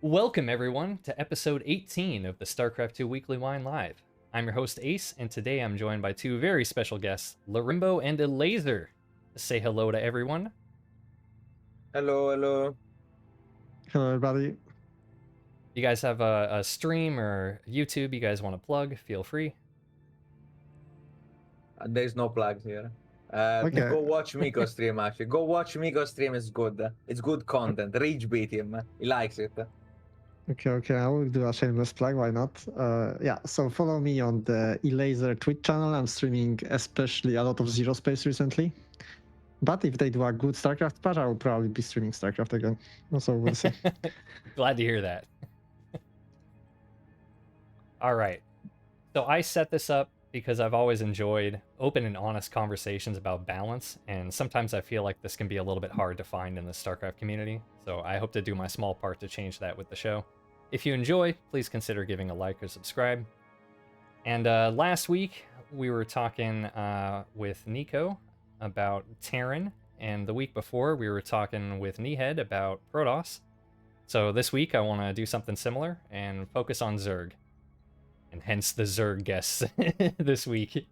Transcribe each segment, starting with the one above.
Welcome, everyone, to episode 18 of the StarCraft 2 Weekly Whine Live. I'm your host, Ace, and today I'm joined by two very special guests, Lorimbo and Elazer. Say hello to everyone. Hello, hello. Hello, everybody. You guys have a stream or YouTube you guys want to plug? Feel free. There's no plugs here. Okay. Go watch Miko stream, actually. Go watch Miko stream, it's good. It's good content. Rage bait him. He likes it. Okay, I will do a shameless plug, why not? Yeah, so follow me on the Elazer Twitch channel. I'm streaming especially a lot of Zero Space recently. But if they do a good StarCraft patch, I will probably be streaming StarCraft again. So we'll see. Glad to hear that. All right. So I set this up because I've always enjoyed open and honest conversations about balance, and sometimes I feel like this can be a little bit hard to find in the StarCraft community, so I hope to do my small part to change that with the show. If you enjoy, please consider giving a like or subscribe. And last week, we were talking with Nico about Terran, and the week before, we were talking with Nehead about Protoss. So this week, I want to do something similar and focus on Zerg. And hence the Zerg guests this week.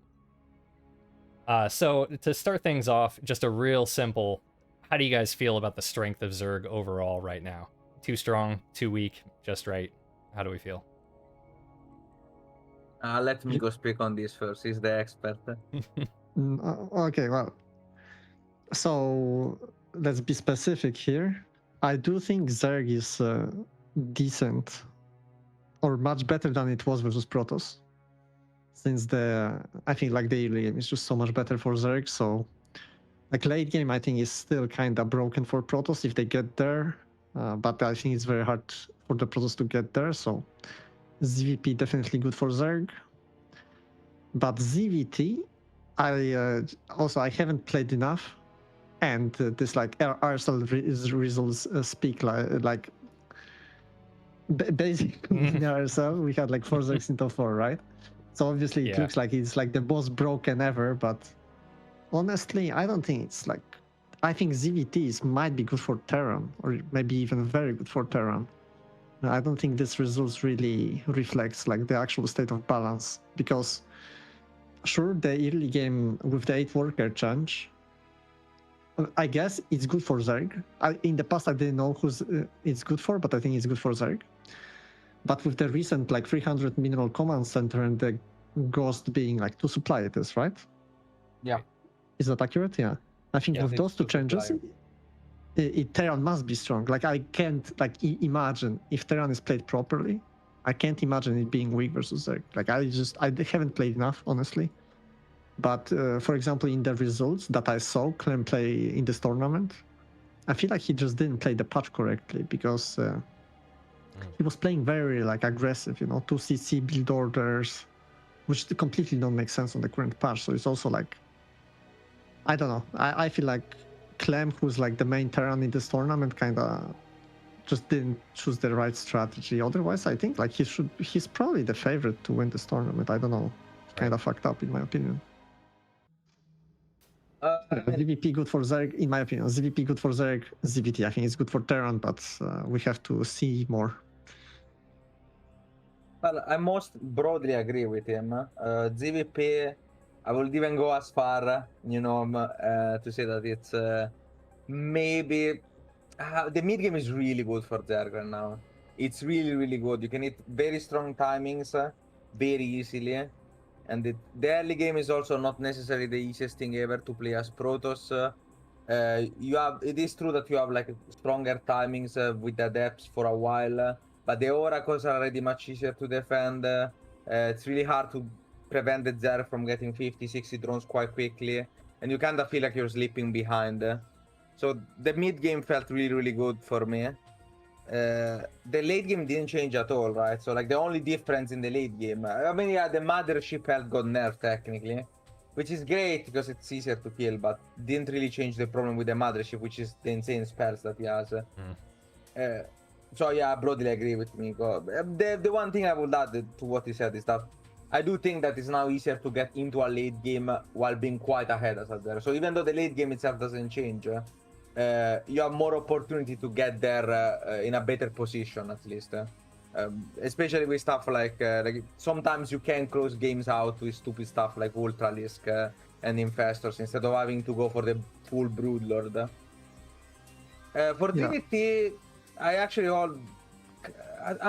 So to start things off, just a real simple, how do you guys feel about the strength of Zerg overall right now? Too strong, too weak, just right? How do we feel? Let me go speak on this first. He's the expert. Okay, well. So let's be specific here. I do think Zerg is decent. Or much better than it was versus Protoss. Since I think like the early game is just so much better for Zerg, so like late game I think is still kind of broken for Protoss if they get there, but I think it's very hard for the Protoss to get there, so ZVP definitely good for Zerg. But ZVT, I haven't played enough, and this like RSL results speak like basically in RSL we had like 4 Zergs in top 4, right? So obviously it looks like it's like the most broken ever, but honestly I don't think it's like, I think ZVTs might be good for Terran, or maybe even very good for Terran. I don't think this results really reflects like the actual state of balance, because sure, the early game with the 8 worker change, I guess it's good for Zerg. In the past I didn't know who's it's good for, but I think it's good for Zerg. But with the recent like 300 mineral command center and the ghost being like 2 supply, it is, right? Yeah. Is that accurate? Yeah. I think with those 2 changes, Terran must be strong. Like I can't like imagine if Terran is played properly. I can't imagine it being weak versus Zerg. Like I haven't played enough, honestly. But for example, in the results that I saw Clem play in this tournament, I feel like he just didn't play the patch correctly, because he was playing very like aggressive, 2 CC build orders, which completely don't make sense on the current patch. So it's also like, I don't know. I feel like Clem, who's like the main Terran in this tournament, kind of just didn't choose the right strategy. Otherwise, I think like he's probably the favorite to win this tournament. I don't know. Kind of fucked up in my opinion. ZVP good for Zerg, in my opinion. ZVP good for Zerg. ZVT I think is good for Terran, but we have to see more. Well, I most broadly agree with him. ZVP, I would even go as far, to say that it's maybe the mid game is really good for Zerg right now. It's really, really good. You can hit very strong timings very easily. And the early game is also not necessarily the easiest thing ever to play as Protoss. It is true that you have like stronger timings with the depths for a while, but the oracles are already much easier to defend. It's really hard to prevent the Zerg from getting 50, 60 drones quite quickly, and you kind of feel like you're slipping behind. So the mid game felt really, really good for me. The late game didn't change at all, right? So like the only difference in the late game, I mean, yeah, the mothership health got nerfed technically, which is great because it's easier to kill, but didn't really change the problem with the mothership, which is the insane spells that he has. So yeah, I broadly agree with Miko. The one thing I would add to what he said is that I do think that it's now easier to get into a late game while being quite ahead as a Zerg. So even though the late game itself doesn't change, you have more opportunity to get there in a better position, at least. Especially with stuff like sometimes you can close games out with stupid stuff like Ultralisk and Infestors instead of having to go for the full Broodlord. For DVT, I'm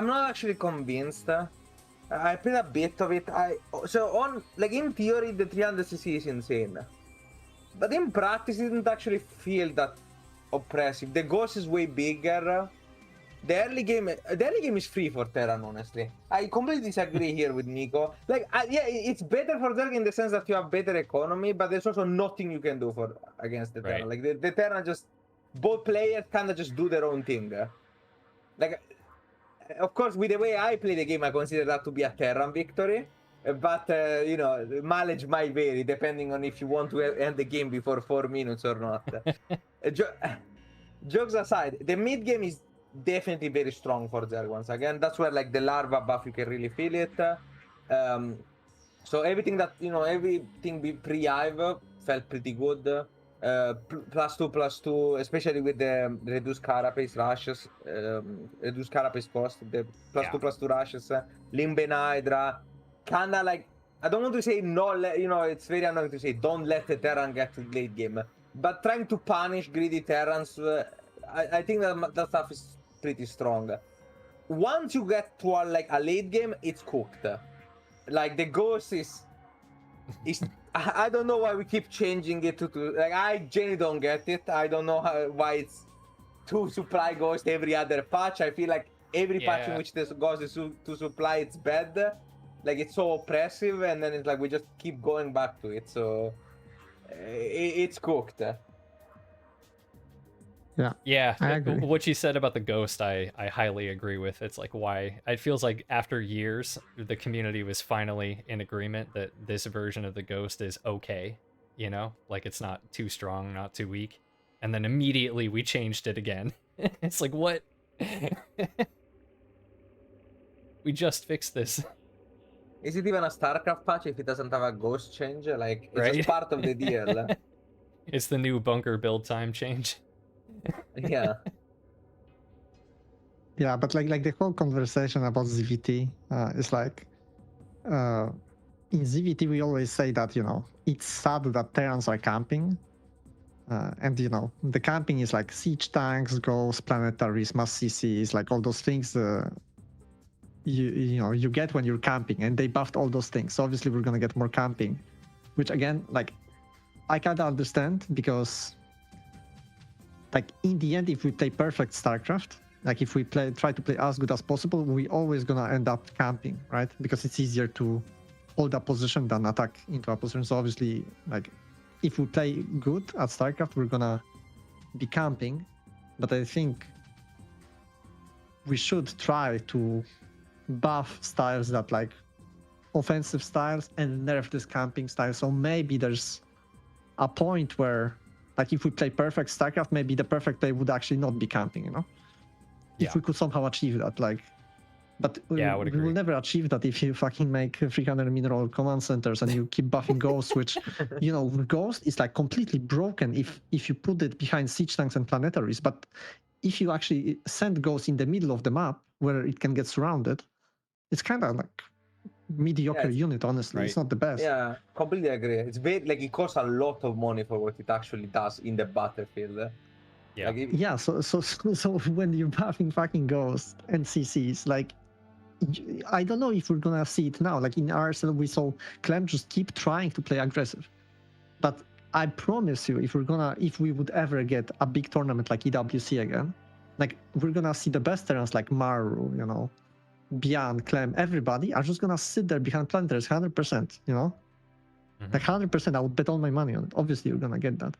not actually convinced. I played a bit of it. In theory, the 300cc is insane, but in practice, it didn't actually feel that oppressive. The Ghost is way bigger. The early game is free for Terran, honestly. I completely disagree here with Nico. It's better for Zerg in the sense that you have better economy, but there's also nothing you can do against the Terran. Like the Terran just, both players kind of just do their own thing. Of course, with the way I play the game, I consider that to be a Terran victory. But mileage might vary depending on if you want to end the game before 4 minutes or not. Jokes aside, the mid game is definitely very strong for Zerg once again. That's where like the Larva buff, you can really feel it. So everything pre-Hive felt pretty good. +2/+2, especially with the reduced carapace rushes, reduced carapace cost, the +2/+2 rushes, Limben Hydra, kinda like, I don't want to say it's very annoying to say don't let the Terran get to late game, but trying to punish greedy Terrans, I think that stuff is pretty strong. Once you get to a late game, it's cooked. Like the Ghost is I don't know why we keep changing it to I genuinely don't get it. I don't know why it's 2 supply Ghost every other patch. I feel like every patch in which this Ghost is to supply, it's bad. Like it's so oppressive, and then it's like we just keep going back to it. So it's cooked. Yeah, I agree. What you said about the Ghost, I highly agree with. It's like why it feels like after years, the community was finally in agreement that this version of the Ghost is okay. Like it's not too strong, not too weak, and then immediately we changed it again. It's like, what? We just fixed this. Is it even a StarCraft patch if it doesn't have a Ghost change? Like it's Right? just part of the deal. It's the new bunker build time change. Yeah. Yeah, but like the whole conversation about ZVT is like, in ZVT we always say that it's sad that Terrans are camping, and the camping is like siege tanks, ghosts, planetaries, mass CCs, like all those things you get when you're camping, and they buffed all those things. So obviously we're gonna get more camping, which again, like I kind of understand, because like in the end, if we play perfect StarCraft, like if we try to play as good as possible, we always gonna end up camping, right? Because it's easier to hold a position than attack into a position. So obviously, like if we play good at StarCraft, we're gonna be camping. But I think we should try to buff styles that like offensive styles and nerf this camping style. So maybe there's a point where, like, if we play perfect StarCraft, maybe the perfect play would actually not be camping, If we could somehow achieve that, like, but I would we agree. will never achieve that if you fucking make 300 mineral command centers and you keep buffing Ghosts, which, Ghost is like completely broken if you put it behind siege tanks and planetaries. But if you actually send Ghosts in the middle of the map where it can get surrounded, it's kind of like mediocre unit, honestly. Right. It's not the best. Yeah, completely agree. It's very it costs a lot of money for what it actually does in the battlefield. Yeah. So when you're buffing fucking Ghosts and CCs, like, I don't know if we're gonna see it now. Like in RSL, we saw Clem just keep trying to play aggressive, but I promise you, if we would ever get a big tournament like EWC again, like we're gonna see the best Terrans like Maru, Bian, Clem, everybody are just gonna sit there behind planetaries 100%, like 100%. I would bet all my money on it. Obviously, you're gonna get that.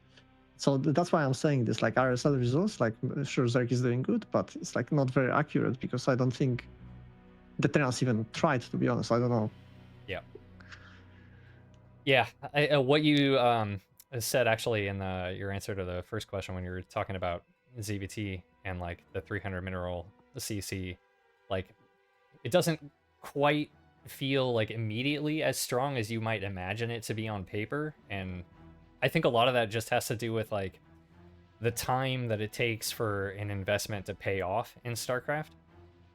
So that's why I'm saying this. Like RSL results, like sure Zerg is doing good, but it's like not very accurate, because I don't think the Terrans even tried, to be honest. I don't know. Yeah. What you said actually in your answer to the first question when you were talking about ZVT and like the 300 mineral CC, like it doesn't quite feel like immediately as strong as you might imagine it to be on paper, and I think a lot of that just has to do with like the time that it takes for an investment to pay off in StarCraft.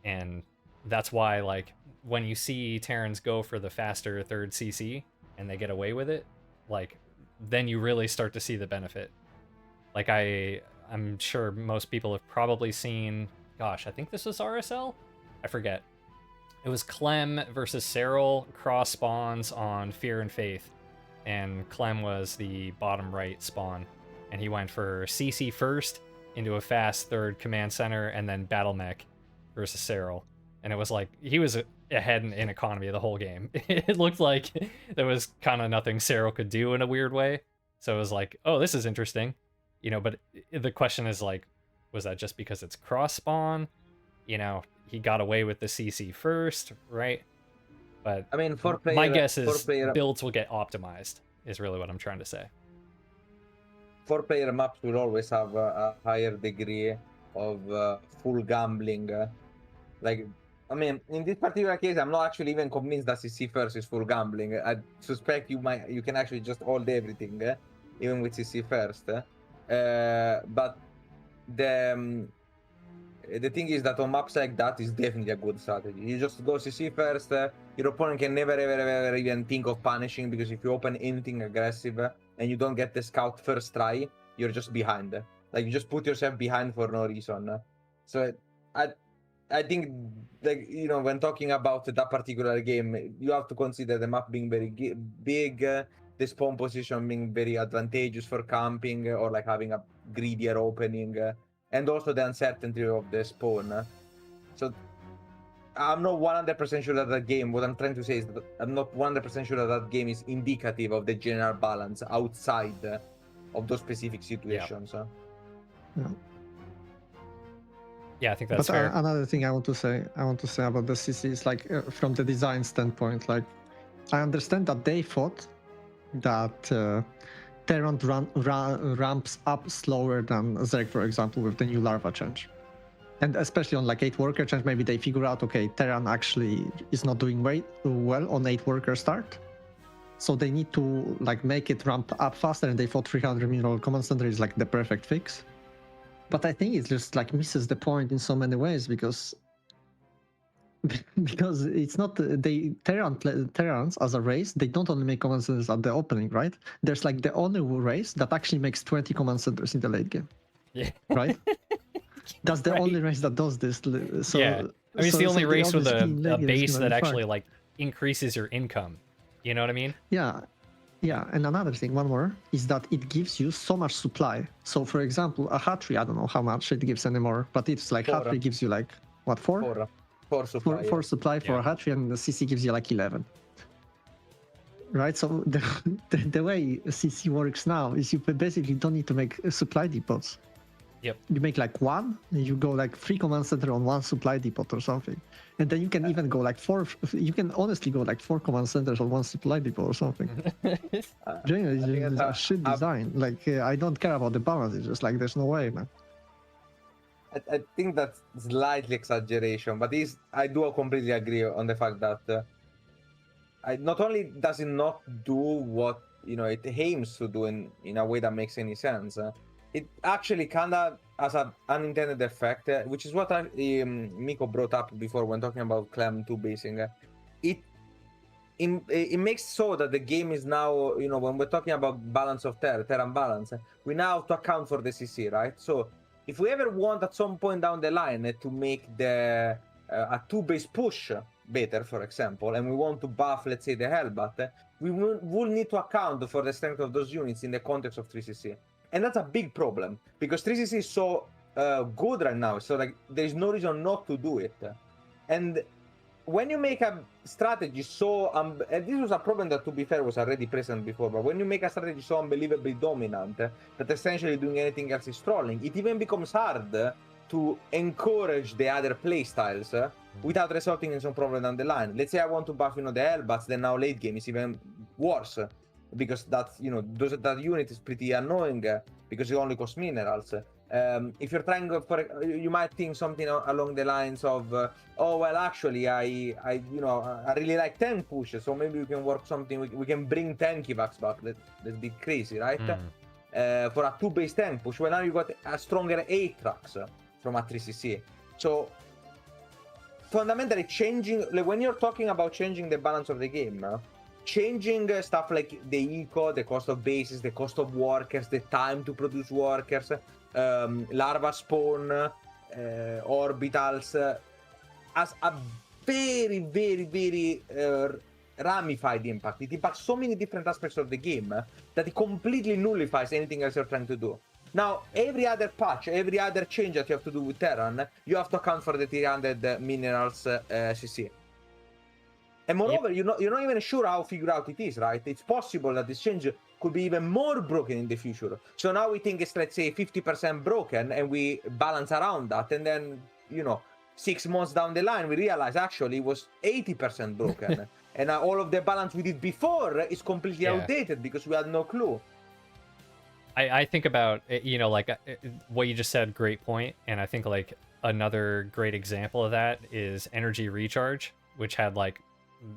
And that's why, like, when you see Terrans go for the faster third CC and they get away with it, like, then you really start to see the benefit. Like, I'm sure most people have probably seen, gosh, I think this was RSL? I forget. It was Clem versus Cyril cross spawns on Fear and Faith, and Clem was the bottom right spawn, and he went for CC first into a fast third command center, and then battle mech versus Cyril. And it was like, he was ahead in economy the whole game. It looked like there was kind of nothing Cyril could do in a weird way. So it was like, oh, this is interesting. You know, but the question is like, was that just because it's cross spawn? You know, he got away with the CC first, right? But I mean, my guess is builds will get optimized, is really what I'm trying to say. 4-player maps will always have a higher degree of full gambling. Like, I mean, in this particular case, I'm not actually even convinced that CC first is full gambling. I suspect you can actually just hold everything, even with CC first. But the thing is that on maps like that is definitely a good strategy. You just go CC first. Your opponent can never ever even think of punishing, because if you open anything aggressive and you don't get the scout first try, you're just behind. Like, you just put yourself behind for no reason. So I think, like, you know, when talking about that particular game, you have to consider the map being very big, the spawn position being very advantageous for camping, or like having a greedier opening, and also the uncertainty of the spawn. So I'm not 100% sure that game, what I'm trying to say is that I'm not 100% sure that game is indicative of the general balance outside of those specific situations. Yeah, I think that's fair. Another thing I want to say about the CC is, like, from the design standpoint, like, I understand that they thought that Terran ramps up slower than Zerg, for example, with the new Larva change. And especially on, like, 8-worker change, maybe they figure out, okay, Terran actually is not doing well on 8-worker start. So they need to, like, make it ramp up faster, and they thought 300 mineral command center is, like, the perfect fix. But I think it just, like, misses the point in so many ways, because it's not Terrans as a race. They don't only make command centers at the opening, right? There's, like, the only race that actually makes 20 command centers in the late game. Yeah. Right. That's the only race that does this. So, yeah. I mean, it's the only race with a base that actually, fun. like, increases your income. You know what I mean? Yeah. Yeah, and another thing, one more, is that it gives you so much supply. So, for example, a hatchery, I don't know how much it gives anymore, but it's like hatchery gives you, like, what, 4? 4 supply. 4 supply for a hatchery, and the CC gives you like 11. Right? So the way CC works now is you basically don't need to make supply depots. Yep. You make like 1, and you go like 3 command center on 1 supply depot or something. And then you can even go like 4, you can honestly go like 4 command centers on 1 supply depot or something. Generally, it's a shit design. Like, I don't care about the balance, it's just like, there's no way, man. I think that's slightly exaggeration, but I do completely agree on the fact that not only does it not do what, you know, it aims to do in a way that makes any sense, it actually kind of has an unintended effect, which is what Miko brought up before when talking about Clem 2 basing. It makes so that the game is now, you know, when we're talking about balance of Terran balance, we now have to account for the CC, right? So if we ever want at some point down the line to make a 2-base push better, for example, and we want to buff, let's say, the Hellbat, we will need to account for the strength of those units in the context of 3CC. And that's a big problem, because 3CC is so good right now, so like there's no reason not to do it. And when you make a strategy so, and this was a problem that, to be fair, was already present before, but when you make a strategy so unbelievably dominant that essentially doing anything else is trolling, it even becomes hard to encourage the other playstyles without resulting in some problem down the line. Let's say I want to buff, you know, the Hellbats, then now late game is even worse, because that's, you know, that unit is pretty annoying because it only costs minerals. If you're trying for, you might think something along the lines of, oh well, actually, I really like 10 pushes, so maybe we can work something. We can bring 10 Kivax back. That'd be crazy, right? for a 2-base tank push, well now you got a stronger 8 tracks from a 3cc. So fundamentally changing, like when you're talking about changing the balance of the game, changing stuff like the eco, the cost of bases, the cost of workers, the time to produce workers, larva spawn, orbitals, has a very, very, very ramified impact. It impacts so many different aspects of the game that it completely nullifies anything else you're trying to do. Now, every other patch, every other change that you have to do with Terran, you have to account for the 300 minerals CC. And moreover, you're not even sure how figured out it is, right? It's possible that this change could be even more broken in the future. So now we think it's, let's say, 50% broken, and we balance around that, and then, you know, 6 months down the line, we realize actually it was 80% broken. And all of the balance we did before is completely outdated because we had no clue. I think about, you know, like what you just said, great point. And I think like another great example of that is energy recharge, which had like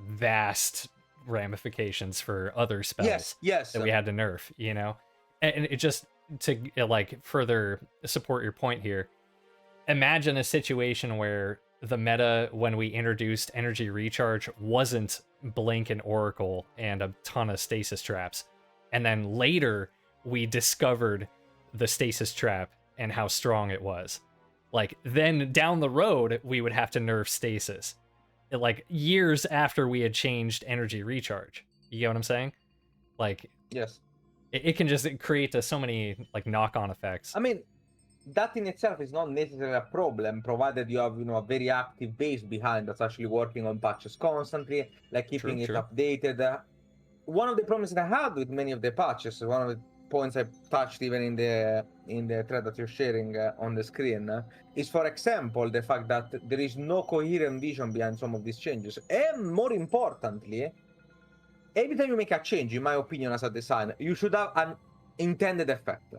vast ramifications for other spells that we had to nerf, you know? And it just, to like further support your point here, imagine a situation where the meta when we introduced energy recharge wasn't Blink and Oracle and a ton of stasis traps. And then later we discovered the stasis trap and how strong it was. Like, then down the road, we would have to nerf stasis. Like, years after we had changed energy recharge. You get what I'm saying? Like, yes, it can just create so many, like, knock-on effects. I mean, that in itself is not necessarily a problem, provided you have, you know, a very active base behind that's actually working on patches constantly, like keeping it updated. One of the problems that I had with many of the patches, one of the points I touched even in the thread that you're sharing on the screen, is, for example, the fact that there is no coherent vision behind some of these changes. And more importantly, every time you make a change, in my opinion, as a designer, you should have an intended effect.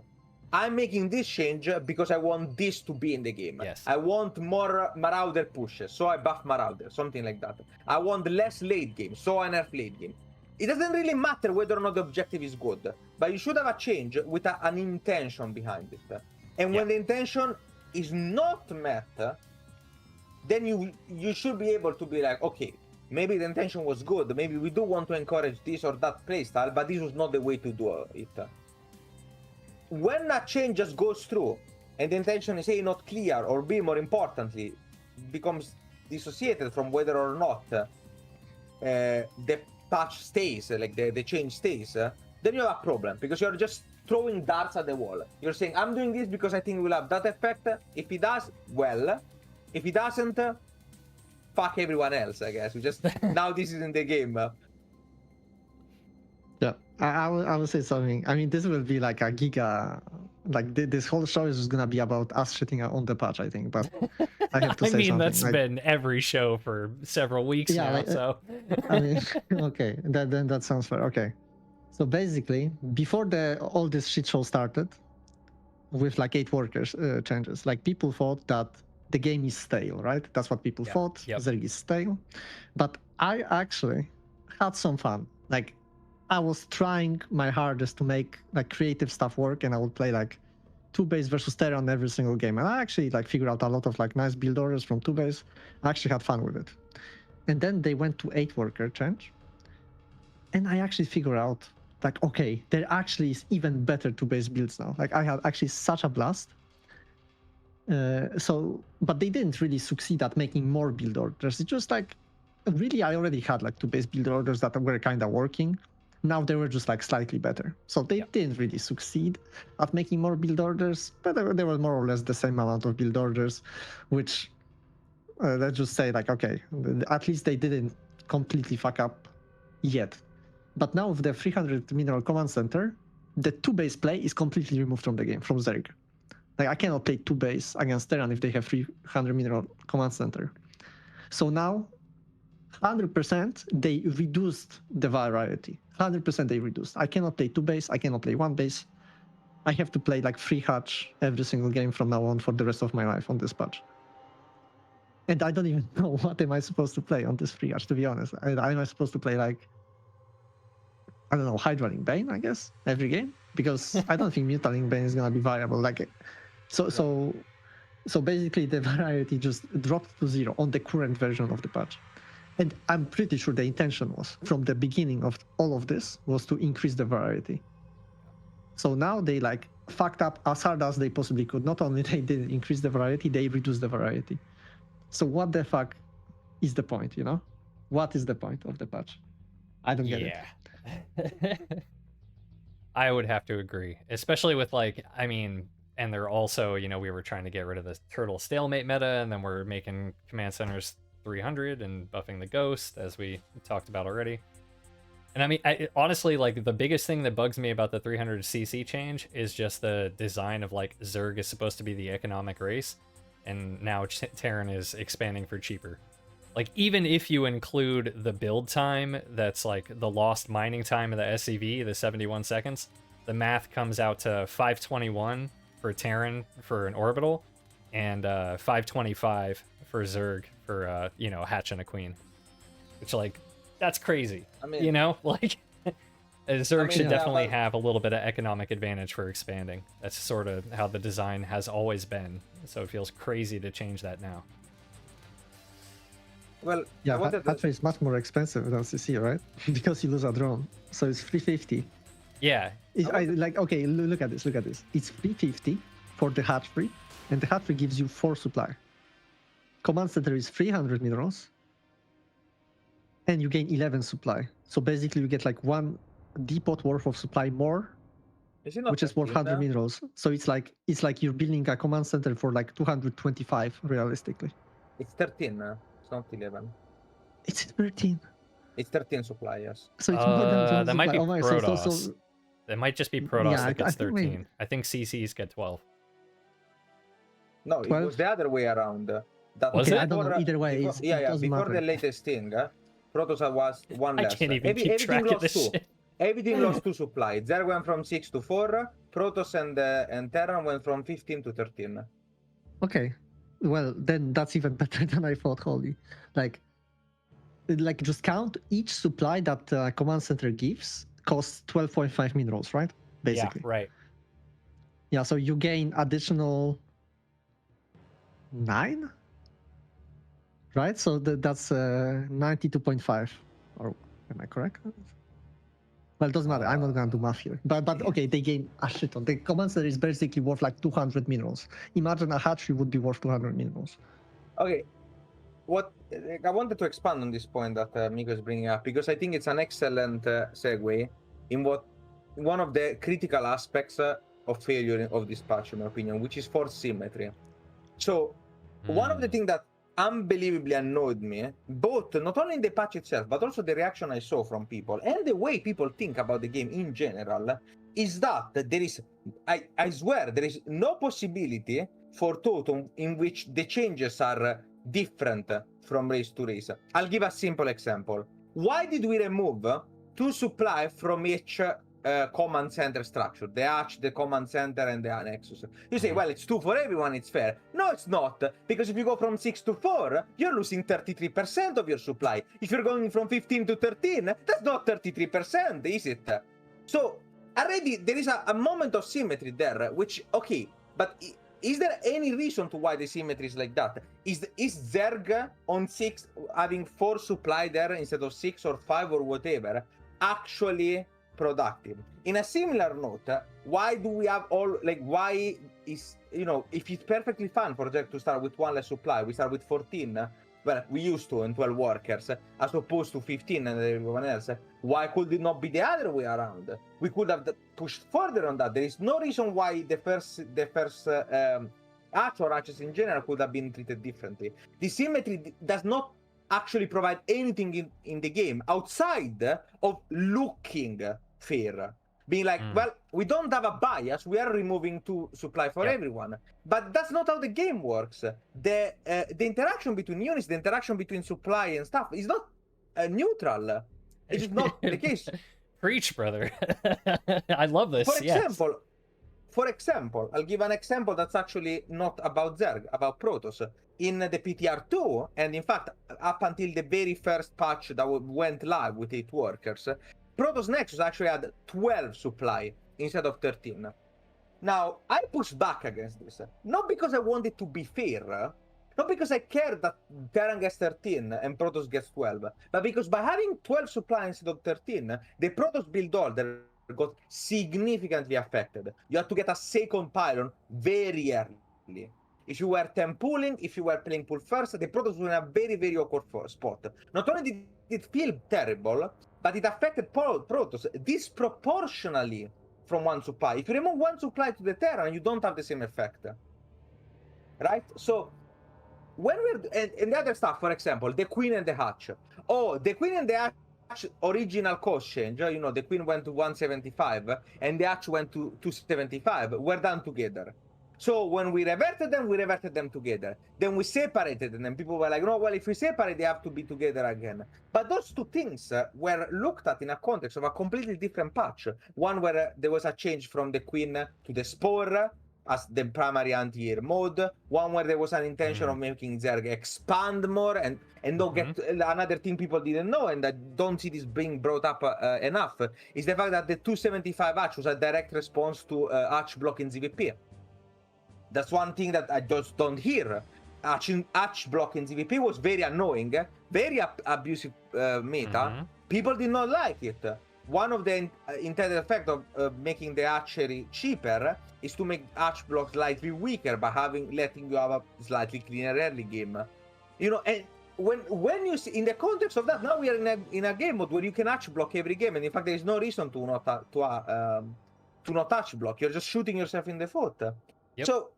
I'm making this change because I want this to be in the game. Yes. I want more Marauder pushes, so I buff Marauder, something like that. I want less late game, so I nerf late game. It doesn't really matter whether or not the objective is good, but you should have a change with an intention behind it. And when the intention is not met, then you should be able to be like, okay, maybe the intention was good, maybe we do want to encourage this or that playstyle, but this was not the way to do it. When a change just goes through, and the intention is A, not clear, or B, more importantly, becomes dissociated from whether or not the patch stays, like the change stays, then you have a problem, because you're just throwing darts at the wall. You're saying, I'm doing this because I think it will have that effect. If it does, well. If it doesn't, fuck everyone else, I guess. We just, now this is in the game. Yeah, I will say something. I mean, this will be like a giga, like this whole show is just gonna be about us shitting on the patch, I think. But I have to say something. That's like, been every show for several weeks now. Like, so I mean, okay, then that sounds fair. Okay, so basically, before all this shit show started, with like 8 workers changes, like people thought that the game is stale, right? That's what people thought. Zerg is stale, but I actually had some fun. Like, I was trying my hardest to make like creative stuff work, and I would play like 2-base versus Terran every single game, and I actually like figured out a lot of like nice build orders from 2-base. I actually had fun with it. And then they went to 8-worker change, and I actually figured out like, okay, there actually is even better 2-base builds now. Like, I had actually such a blast. But they didn't really succeed at making more build orders. It's just like, really, I already had like 2-base build orders that were kind of working. Now they were just like slightly better. So they didn't really succeed at making more build orders, but they were more or less the same amount of build orders, which let's just say like, okay, at least they didn't completely fuck up yet. But now with the 300 mineral command center, the 2-base play is completely removed from the game, from Zerg. Like, I cannot play 2-base against Terran if they have 300 mineral command center. So now, 100% they reduced the variety. 100% they reduced. I cannot play 2-base, I cannot play 1-base. I have to play like 3 hatch every single game from now on for the rest of my life on this patch. And I don't even know what am I supposed to play on this 3 hatch, to be honest. Am I supposed to play like, I don't know, Hydra in Bane, I guess, every game? because I don't think mutaling ban is gonna be viable. Like, so basically the variety just dropped to 0 on the current version of the patch. And I'm pretty sure the intention was, from the beginning of all of this, was to increase the variety. So now they like fucked up as hard as they possibly could. Not only they didn't increase the variety, they reduced the variety. So what the fuck is the point, you know? What is the point of the patch? I don't get it. Yeah. I would have to agree, especially with like, I mean, and they're also, you know, we were trying to get rid of the turtle stalemate meta, and then we're making command centers 300 and buffing the ghost, as we talked about already. And I mean, honestly, like the biggest thing that bugs me about the 300 CC change is just the design of like Zerg is supposed to be the economic race, and now Terran is expanding for cheaper. Like, even if you include the build time, that's like the lost mining time of the SCV, the 71 seconds, the math comes out to 521 for Terran for an orbital, and 525 for Zerg for, you know, a hatch and a queen. Which, like, that's crazy. I mean, you know? Like, Zerg should definitely have a little bit of economic advantage for expanding. That's sort of how the design has always been. So it feels crazy to change that now. Well, yeah, Hatchery is much more expensive than CC, right? Because you lose a drone, so it's 350. Yeah. Okay, look at this. It's 350 for the hatchery, and the hatchery gives you 4 supply. Command center is 300 minerals, and you gain 11 supply. So basically, you get like 1 depot worth of supply more, which is worth 100 minerals. So it's like you're building a command center for like 225 realistically. It's 13. It's not 11. It's 13. It's 13 supply, yes. So it's more than 12 that might be Protoss. So that might just be Protoss that gets 13. I think CCs get 12. No, 12? It was the other way around. Was it? I don't know either way. Before the latest thing, Protoss was 1 less. I can't even keep track of this shit. Everything lost 2 supply. Zerg went from 6 to 4. Protoss and Terran went from 15 to 13. Okay. Well, then that's even better than I thought, Holy. Like just count each supply that command center gives costs 12.5 minerals, right? Basically. Yeah, right. Yeah, so you gain additional 9? Right? So that's 92.5. Or am I correct? Well, it doesn't matter. I'm not going to do math here. But okay, they gain a shit ton. The command center is basically worth like 200 minerals. Imagine a hatchery would be worth 200 minerals. Okay. I wanted to expand on this point that Miko is bringing up, because I think it's an excellent segue in one of the critical aspects of failure of this patch, in my opinion, which is force symmetry. So one of the things that unbelievably annoyed me, both not only in the patch itself, but also the reaction I saw from people and the way people think about the game in general, is that there is, I swear, there is no possibility for Totem in which the changes are different from race to race. I'll give a simple example. Why did we remove 2 supply from each command center structure? The hatch, the command center, and the nexus. You say, well, it's 2 for everyone, it's fair. No, it's not, because if you go from 6 to 4, you're losing 33% of your supply. If you're going from 15 to 13, that's not 33%, is it? So already there is a moment of symmetry there, which, okay, but is there any reason to why the symmetry is like that? Is Zerg on 6 having 4 supply there instead of 6 or 5 or whatever actually productive? In a similar note, why do we have why is, if it's perfectly fine for Zerg to start with 1 less supply, we start with 14, well, we used to, and 12 workers, as opposed to 15 and everyone else, why could it not be the other way around? We could have pushed further on that. There is no reason why the first hatch or hatches in general could have been treated differently. The symmetry does not actually provide anything in the game outside of looking fair. Being like, well, we don't have a bias, we are removing 2 supply for everyone. But that's not how the game works. The interaction between units, the interaction between supply and stuff is not neutral. It's just not the case. Preach, brother. I love this. For example, I'll give an example that's actually not about Zerg, about Protoss. In the PTR2, and in fact, up until the very first patch that went live with 8 workers, Protoss Nexus actually had 12 supply instead of 13. Now, I push back against this, not because I want it to be fair, not because I care that Terran gets 13 and Protoss gets 12, but because by having 12 supply instead of 13, the Protoss build order got significantly affected. You had to get a second pylon very early. If you were tempooling, if you were playing pool first, the Protoss were in a very, very awkward spot. Not only did it feel terrible, but it affected Protoss disproportionately from one supply. If you remove one supply to the Terran, you don't have the same effect. Right? So, when and the other stuff, for example, the Queen and the Hatch. Oh, the Queen and the Hatch original cost change, you know, the Queen went to 175 and the Hatch went to 275, were done together. So when we reverted them together. Then we separated them, and people were like, no, well, if we separate, they have to be together again. But those two things were looked at in a context of a completely different patch. One where there was a change from the Queen to the Spore, as the primary anti-air mode, one where there was an intention of making Zerg expand more, and don't get another thing people didn't know, and I don't see this being brought up enough, is the fact that the 275 Hatch was a direct response to Hatch block in ZVP. That's one thing that I just don't hear. Hatch block in ZVP was very annoying, very abusive meta. People did not like it. One of the intended effects of making the hatchery cheaper is to make hatch block slightly weaker by letting you have a slightly cleaner early game. You know, and when you see in the context of that, now we are in a game mode where you can hatch block every game, and in fact there is no reason to not hatch block. You're just shooting yourself in the foot. Yep. So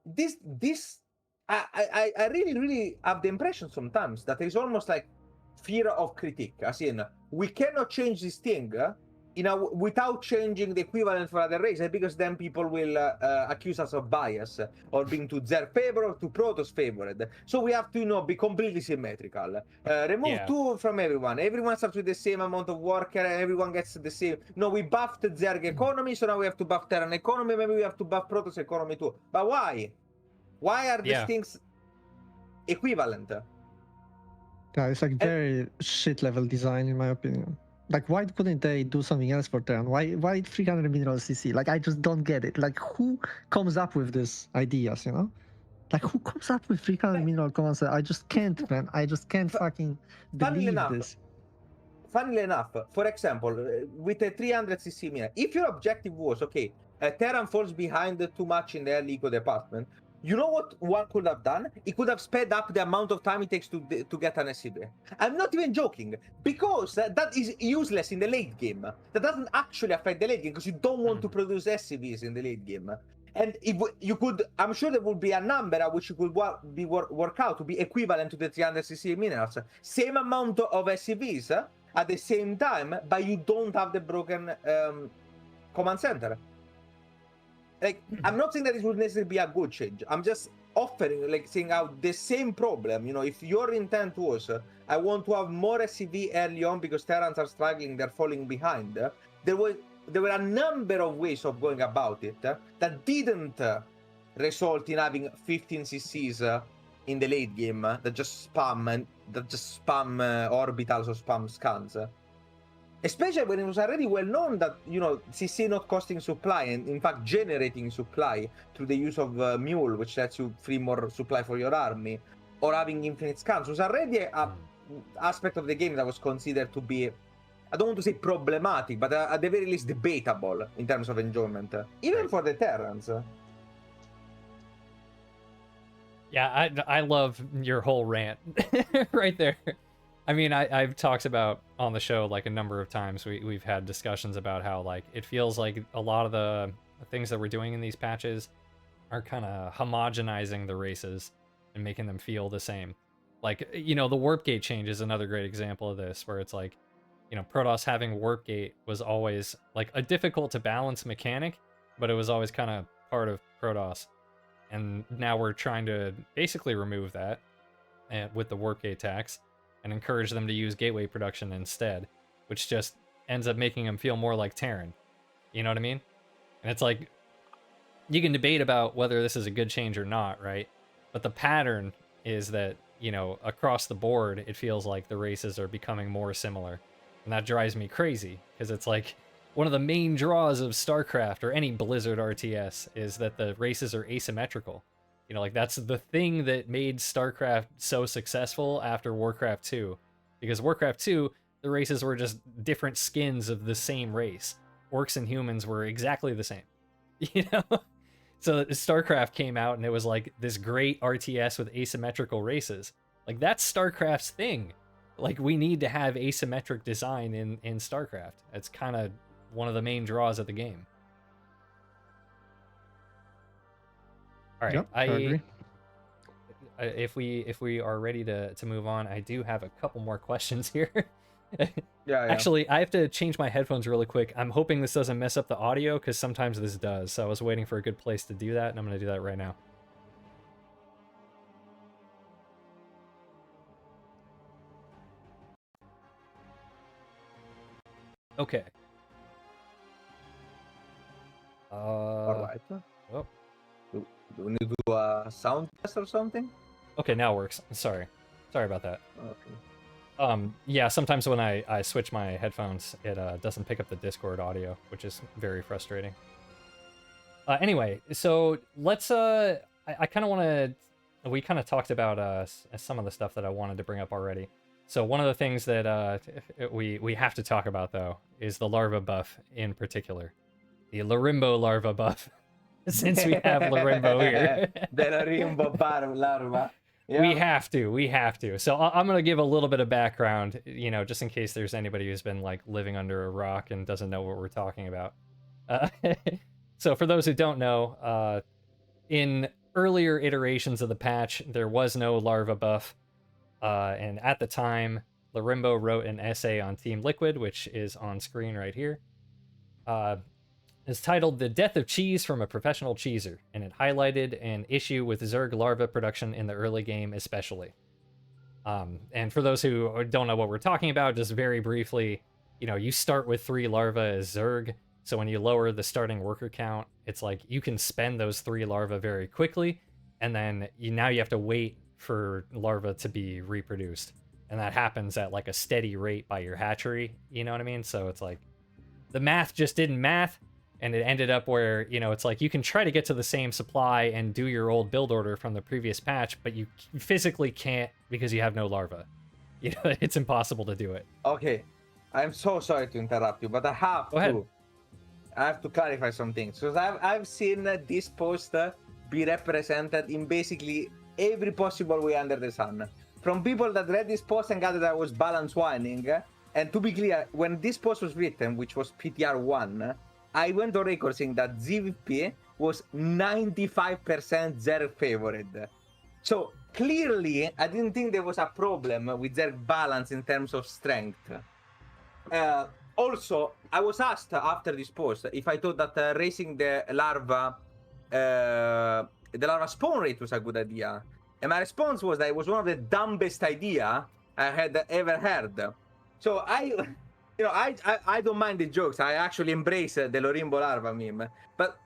this I really have the impression sometimes that there is almost like fear of critique, as in we cannot change this thing without changing the equivalent for other races, because then people will accuse us of bias or being to Zerg favor or to Protoss favored. So we have to, be completely symmetrical. Remove 2 from everyone. Everyone starts with the same amount of worker and everyone gets the same. No, we buffed Zerg economy, so now we have to buff Terran economy. Maybe we have to buff Protoss economy too. But why? Why are these things equivalent? Yeah, it's like very shit level design in my opinion. Like, why couldn't they do something else for Terran? Why 300 mineral CC? Like, I just don't get it. Like, who comes up with these ideas, Like, who comes up with 300 mineral commands? I just can't, man. I just can't fucking believe this. Funnily enough, for example, with a 300 CC mineral, if your objective was, okay, Terran falls behind too much in the early eco department, you know what one could have done? It could have sped up the amount of time it takes to get an SCV. I'm not even joking, because that is useless in the late game. That doesn't actually affect the late game, because you don't want to produce SCVs in the late game. And if you could, I'm sure there would be a number at which you could work out to be equivalent to the 300cc minerals. Same amount of SCVs at the same time, but you don't have the broken command center. Like, I'm not saying that this would necessarily be a good change. I'm just offering, like, saying out the same problem. If your intent was, I want to have more SCV early on because Terrans are struggling, they're falling behind, there were a number of ways of going about it that didn't result in having 15 CCs in the late game that just spam orbitals or spam scans. Especially when it was already well known that, CC not costing supply and in fact generating supply through the use of Mule, which lets you free more supply for your army, or having infinite scans, was already an aspect of the game that was considered to be, I don't want to say problematic, but at the very least debatable in terms of enjoyment, even for the Terrans. Yeah, I love your whole rant right there. I mean, I've talked about on the show like a number of times. We've had discussions about how like it feels like a lot of the things that we're doing in these patches are kind of homogenizing the races and making them feel the same. Like, the warp gate change is another great example of this, where it's like, Protoss having warp gate was always like a difficult to balance mechanic, but it was always kind of part of Protoss. And now we're trying to basically remove that with the warp gate tax and encourage them to use gateway production instead, which just ends up making them feel more like Terran. You know what I mean? And it's like, you can debate about whether this is a good change or not, right? But the pattern is that, across the board, it feels like the races are becoming more similar. And that drives me crazy, because it's like, one of the main draws of StarCraft or any Blizzard RTS is that the races are asymmetrical. You know, like that's the thing that made StarCraft so successful after Warcraft 2. Because Warcraft 2, the races were just different skins of the same race. Orcs and humans were exactly the same. You know? So StarCraft came out and it was like this great RTS with asymmetrical races. Like that's StarCraft's thing. Like we need to have asymmetric design in StarCraft. It's kind of one of the main draws of the game. All right, Yep, I agree. If we are ready to move on, I do have a couple more questions here. Yeah. Actually, I have to change my headphones really quick. I'm hoping this doesn't mess up the audio because sometimes this does. So I was waiting for a good place to do that, and I'm going to do that right now. Okay. All right. Oh. Do we need to do a sound test or something? Okay, now it works. Sorry about that. Okay. Yeah, sometimes when I switch my headphones, it doesn't pick up the Discord audio, which is very frustrating. Anyway, so let's I kind of want to, we kind of talked about some of the stuff that I wanted to bring up already. So one of the things that we have to talk about though is the larva buff in particular, the Lorimbo larva buff. Since we have Lorimbo here, the Lorimbo larva. Yeah. We have to. So I'm going to give a little bit of background, you know, just in case there's anybody who's been like living under a rock and doesn't know what we're talking about. So for those who don't know, in earlier iterations of the patch, there was no larva buff. And at the time, Lorimbo wrote an essay on Team Liquid, which is on screen right here. It's titled The Death of Cheese from a Professional Cheeser, and it highlighted an issue with Zerg larva production in the early game especially. And for those who don't know what we're talking about, just very briefly, you know, you start with 3 larvae as Zerg, so when you lower the starting worker count, it's like you can spend those 3 larvae very quickly, and then now you have to wait for larvae to be reproduced. And that happens at like a steady rate by your hatchery, you know what I mean? So it's like, the math just didn't math, and it ended up where, you know, it's like you can try to get to the same supply and do your old build order from the previous patch, but you physically can't because you have no larva. You know, it's impossible to do it. Okay, I'm so sorry to interrupt you, but I have Go ahead. I have to clarify some things because I've seen this post be represented in basically every possible way under the sun. From people that read this post and got that I was balance whining. And to be clear, when this post was written, which was PTR1, I went on record saying that ZVP was 95% Zerg favored. So clearly, I didn't think there was a problem with Zerg balance in terms of strength. Also, I was asked after this post if I thought that raising the larva spawn rate was a good idea. And my response was that it was one of the dumbest idea I had ever heard. So I don't mind the jokes. I actually embrace the Lorimbo larva meme. But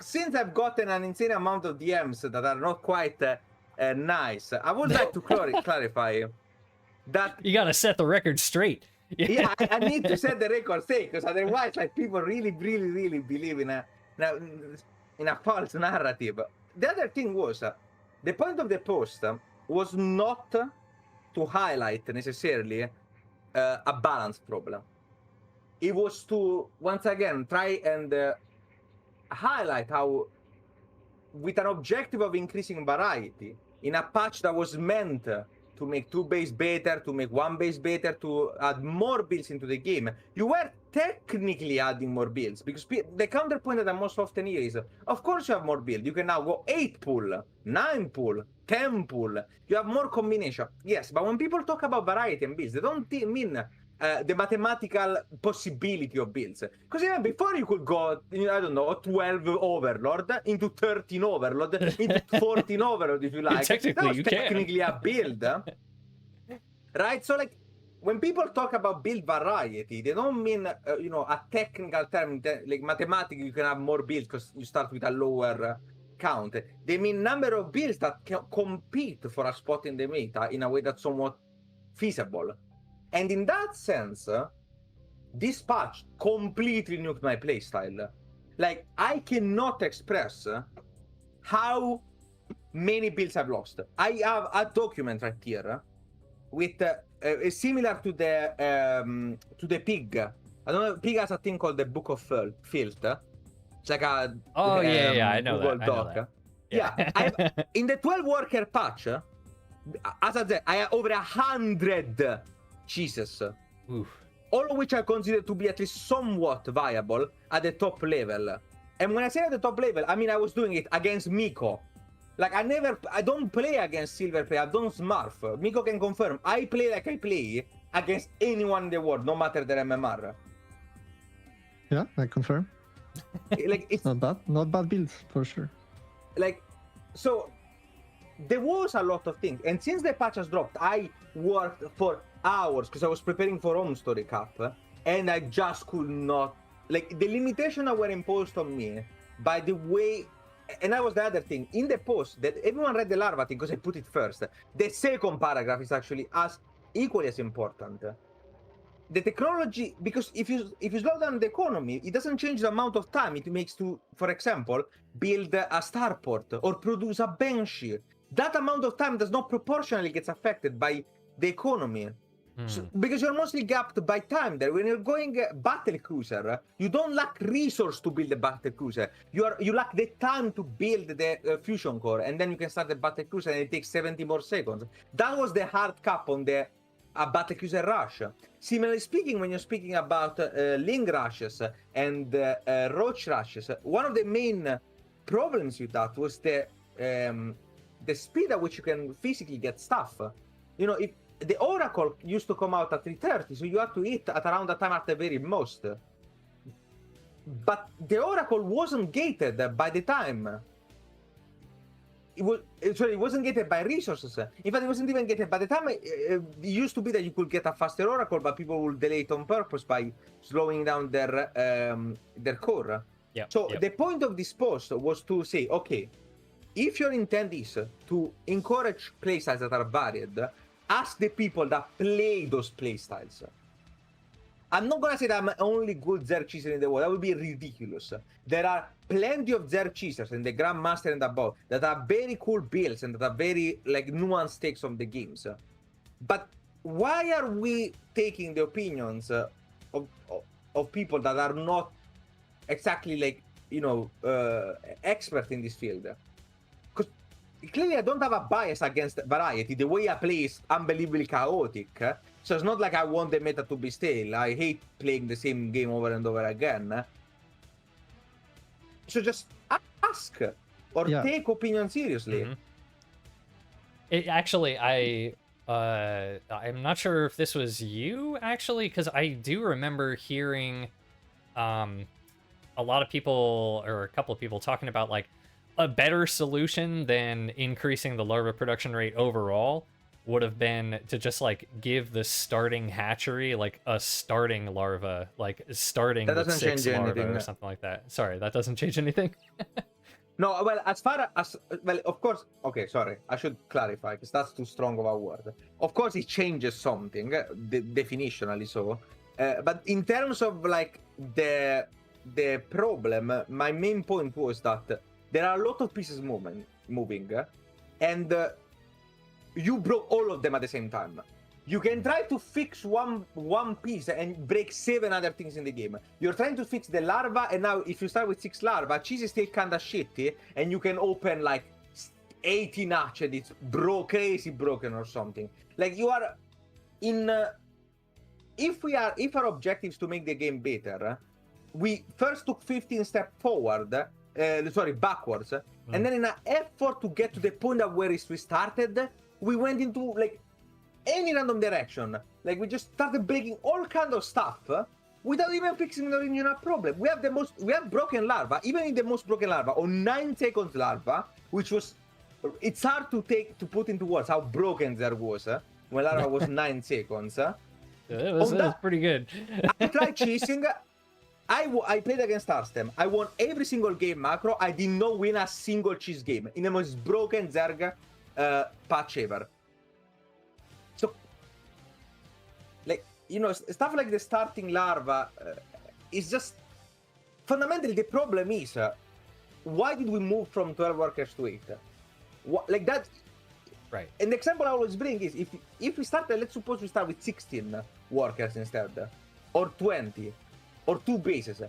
since I've gotten an insane amount of DMs that are not quite nice, I would like to clarify that You gotta set the record straight. yeah, I need to set the record straight because otherwise, like, people really believe in a false narrative. The other thing was the point of the post was not to highlight necessarily a balance problem. It was to once again try and highlight how, with an objective of increasing variety in a patch that was meant to make 2 base better, to make 1 base better, to add more builds into the game, you were technically adding more builds, because the counterpoint that I most often hear is, of course you have more build, you can now go 8 pull, 9 pull, 10 pull, you have more combination. Yes, but when people talk about variety and builds, they don't mean the mathematical possibility of builds. Because even before you could go, I don't know, 12 Overlord into 13 Overlord, into 14 Overlord if you like. Technically, you can. Technically a build. Right? So, like, when people talk about build variety, they don't mean, a technical term, like mathematically you can have more builds because you start with a lower count. They mean number of builds that can compete for a spot in the meta in a way that's somewhat feasible. And in that sense, this patch completely nuked my playstyle. Like, I cannot express how many builds I've lost. I have a document right here with similar to the pig. I don't know. Pig has a thing called the Book of Filth. It's like a I know Google that. Doc. I know that. Yeah, I've, in the 12 worker patch, as I said, I have over 100 cheeses. Oof. All of which I consider to be at least somewhat viable at the top level. And when I say at the top level, I mean I was doing it against Miko. Like, I don't play against silver player, I don't smurf. Miko can confirm, I play like I play against anyone in the world, no matter their MMR. Yeah, I confirm. Like, it's not bad build for sure. Like, so there was a lot of things, and since the patch has dropped, I worked for hours because I was preparing for Home Story Cup, and I just could not, like, the limitations that were imposed on me by the way. And that was the other thing in the post that everyone read the Larva thing because I put it first. The second paragraph is actually equally as important. The technology, because if you slow down the economy, it doesn't change the amount of time it makes to, for example, build a starport or produce a Banshee. That amount of time does not proportionally get affected by the economy. So, because you're mostly gapped by time there. When you're going battle cruiser, you don't lack resource to build a battle cruiser. You lack the time to build the fusion core, and then you can start the battle cruiser, and it takes 70 more seconds. That was the hard cap on the battle cruiser rush. Similarly speaking, when you're speaking about Ling rushes and Roach rushes, one of the main problems with that was the speed at which you can physically get stuff. You know, if the Oracle used to come out at 3:30, so you had to hit at around that time at the very most. But the Oracle wasn't gated by the time. It wasn't gated by resources. In fact, it wasn't even gated by the time. It used to be that you could get a faster Oracle, but people would delay it on purpose by slowing down their core. The point of this post was to say, okay, if your intent is to encourage playstyles that are varied, ask the people that play those playstyles. I'm not gonna say that I'm only good Zerg cheeser in the world. That would be ridiculous. There are plenty of Zerg cheesers in the Grandmaster and above that are very cool builds and that are very like nuanced takes on the games. But why are we taking the opinions of people that are not exactly like, you know, expert in this field? Because clearly I don't have a bias against variety. The way I play is unbelievably chaotic. So it's not like I want the meta to be stale. I hate playing the same game over and over again. So just ask or take opinion seriously. Actually, I'm not sure if this was you, actually, because I do remember hearing a lot of people, or a couple of people, talking about like a better solution than increasing the larva production rate overall would have been to just like give the starting hatchery like a starting larva, like starting with 6 larvae or something like that. Sorry, that doesn't change anything. No, well, as far as, well, of course, okay, sorry, I should clarify because that's too strong of a word. Of course, it changes something, definitionally so. But in terms of like the problem, my main point was that there are a lot of pieces moving, and you broke all of them at the same time. You can try to fix one piece and break 7 other things in the game. You're trying to fix the larva, and now if you start with 6 larva, cheese is still kinda shitty, and you can open like 18 hatch and it's crazy broken or something. Like you are in. If our objective is to make the game better, we first took 15 steps forward. Backwards, and then in an effort to get to the point of where we started, we went into like any random direction. Like we just started breaking all kind of stuff without even fixing the original problem. We have broken larva, even in the most broken larva, on 9 seconds larva, which was, it's hard to put into words how broken there was when larva was 9 seconds. It was pretty good. I tried chasing. I played against Arstem. I won every single game macro. I did not win a single cheese game in the most broken Zerg patch ever. So, like, stuff like the starting Larva is just fundamentally the problem is why did we move from 12 workers to 8? Like that. Right. And the example I always bring is if we start, let's suppose we start with 16 workers instead, or 20, or 2 bases.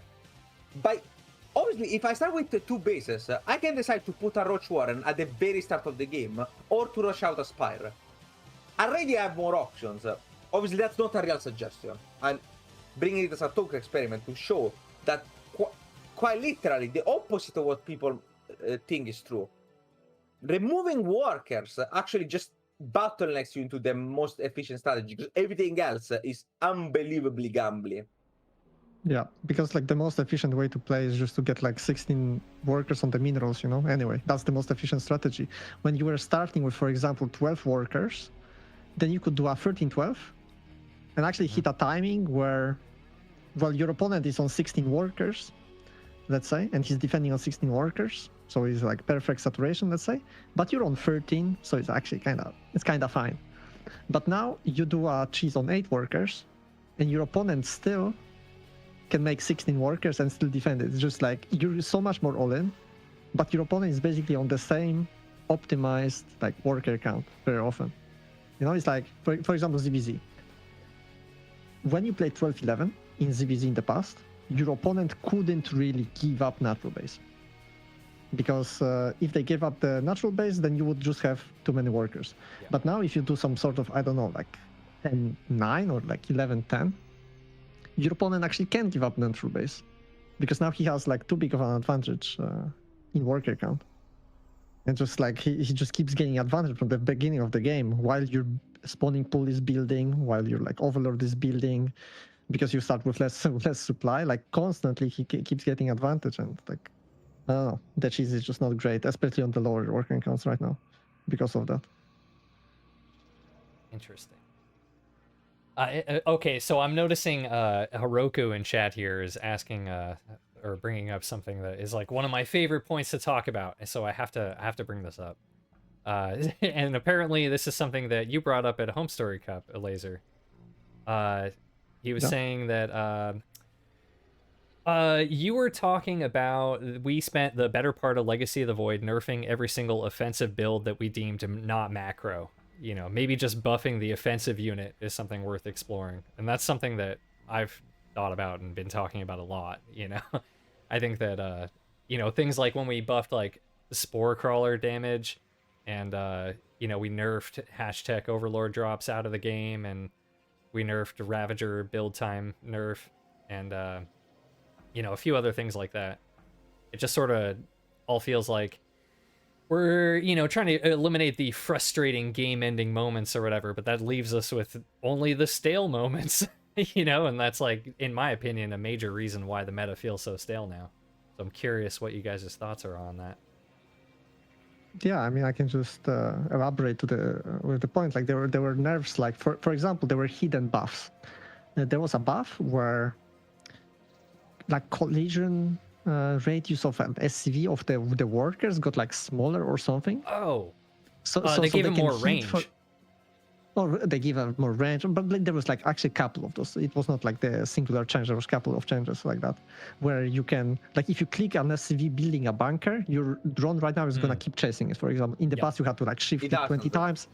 Obviously, if I start with 2 bases, I can decide to put a Roach Warren at the very start of the game, or to rush out a Spire. Already I have more options. Obviously, that's not a real suggestion. I'm bringing it as a talk experiment to show that quite literally the opposite of what people think is true. Removing workers actually just bottlenecks you into the most efficient strategy, because everything else is unbelievably gambly. Yeah, because like the most efficient way to play is just to get like 16 workers on the minerals, Anyway, that's the most efficient strategy. When you were starting with, for example, 12 workers, then you could do a 13-12 and actually hit a timing where, well, your opponent is on 16 workers, let's say, and he's defending on 16 workers. So it's like perfect saturation, let's say, but you're on 13, so it's actually kind of fine. But now you do a cheese on 8 workers, and your opponent still can make 16 workers and still defend it. It's just like you're so much more all in, but your opponent is basically on the same optimized like worker count very often. It's like for example ZVZ. When you played 12-11 in ZVZ in the past, your opponent couldn't really give up natural base. Because if they gave up the natural base, then you would just have too many workers. Yeah. But now if you do some sort of, I don't know, like 10-9 or like 11-10, your opponent actually can give up natural base. Because now he has like too big of an advantage in worker count. And just like he just keeps gaining advantage from the beginning of the game while your spawning pool is building, while your like overlord is building, because you start with less supply, like constantly he keeps getting advantage, and like I don't know, the cheese is just not great, especially on the lower working counts right now, because of that. Interesting. Okay, so I'm noticing Heroku in chat here is asking or bringing up something that is like one of my favorite points to talk about, so I have to bring this up. And apparently this is something that you brought up at Home Story Cup, Elazer. He was saying that you were talking about we spent the better part of Legacy of the Void nerfing every single offensive build that we deemed not macro. Maybe just buffing the offensive unit is something worth exploring. And that's something that I've thought about and been talking about a lot, I think that, things like when we buffed, like, Spore Crawler damage, and, we nerfed Hashtag Overlord drops out of the game, and we nerfed Ravager build time nerf, and, a few other things like that. It just sort of all feels like we're, trying to eliminate the frustrating game-ending moments or whatever, but that leaves us with only the stale moments, and that's, like, in my opinion, a major reason why the meta feels so stale now. So I'm curious what you guys' thoughts are on that. Yeah, I mean, I can just elaborate with the point. Like, there were nerfs, like, for example, there were hidden buffs. There was a buff where, like, collision radius of an SCV of the workers got like smaller or something. Oh, so they gave them more range. Or they give them more range, but like, there was like actually a couple of those. It was not like the singular change. There was a couple of changes like that, where you can, like, if you click on SCV building a bunker, your drone right now is gonna keep chasing it. For example, in the past you had to like shift it 20 times.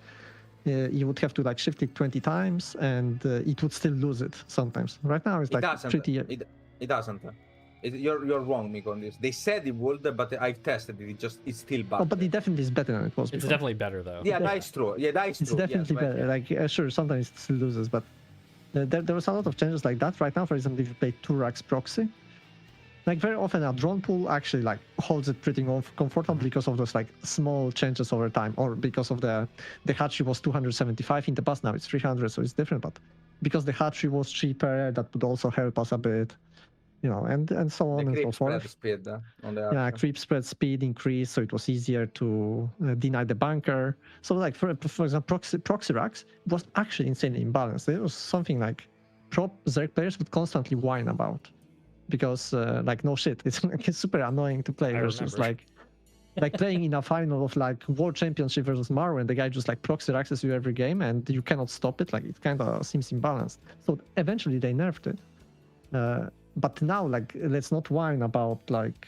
You would have to like shift it 20 times, and it would still lose it sometimes. Right now it's like pretty. It doesn't. You're wrong, Miko, on this. They said it would, but I've tested it. It's still bad. Oh, but it definitely is better than it was before. It's definitely better, though. Yeah, that's true. Yeah, that's true. It's definitely better. Like, sure, sometimes it still loses, but there was a lot of changes like that. Right now, for example, if you play Turax Proxy, like very often a drone pool actually like holds it pretty comfortable because of those like small changes over time, or because of the hatchery was 275 in the past, now it's 300, so it's different. But because the hatchery was cheaper, that would also help us a bit. And so on and so forth. Speed, on the creep spread speed increased, so it was easier to deny the bunker. So, like for example, proxy racks was actually insanely imbalanced. There was something like Zerg players would constantly whine about, because like no shit, it's super annoying to play versus like like playing in a final of like World Championship versus Mario, and the guy just like proxy access you every game, and you cannot stop it. Like it kind of seems imbalanced. So eventually they nerfed it. But now, like, let's not whine about like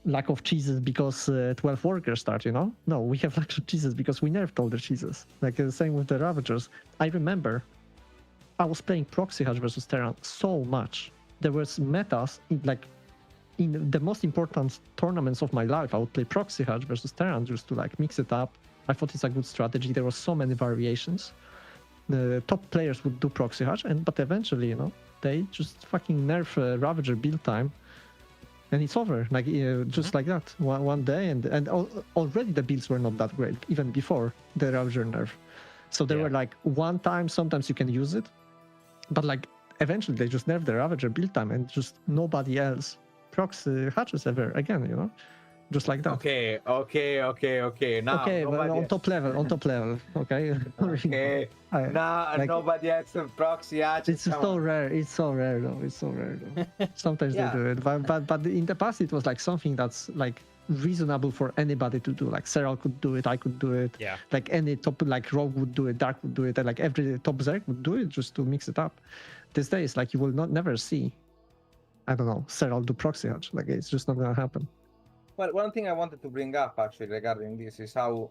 lack of cheeses because 12 workers start. You know, no, we have lack of cheeses because we nerfed all the cheeses. Like the same with the Ravagers. I remember I was playing Proxy Hatch versus Terran so much. There was metas in the most important tournaments of my life. I would play Proxy Hatch versus Terran just to like mix it up. I thought it's a good strategy. There were so many variations. The top players would do Proxy Hatch, but eventually, you know, they just fucking nerf Ravager build time, and it's over. Like just like that, one day, and already the builds were not that great even before the Ravager nerf. So there were like one time, sometimes you can use it, but like eventually they just nerfed the Ravager build time, and just nobody else proxy hatches ever again, you know, just like that. Okay. Now, okay, but on top level, okay. Okay. Now like, nobody has a proxy hatch. It's so rare. It's so rare though. Sometimes they do it, but in the past it was like something that's like reasonable for anybody to do. Like Serral could do it, I could do it. Yeah. Like any top, like Rogue would do it, Dark would do it, and like every top Zerg would do it just to mix it up. These days, like you will never see, I don't know, Serral do proxy hatch. Like it's just not gonna happen. Well, one thing I wanted to bring up actually regarding this is how,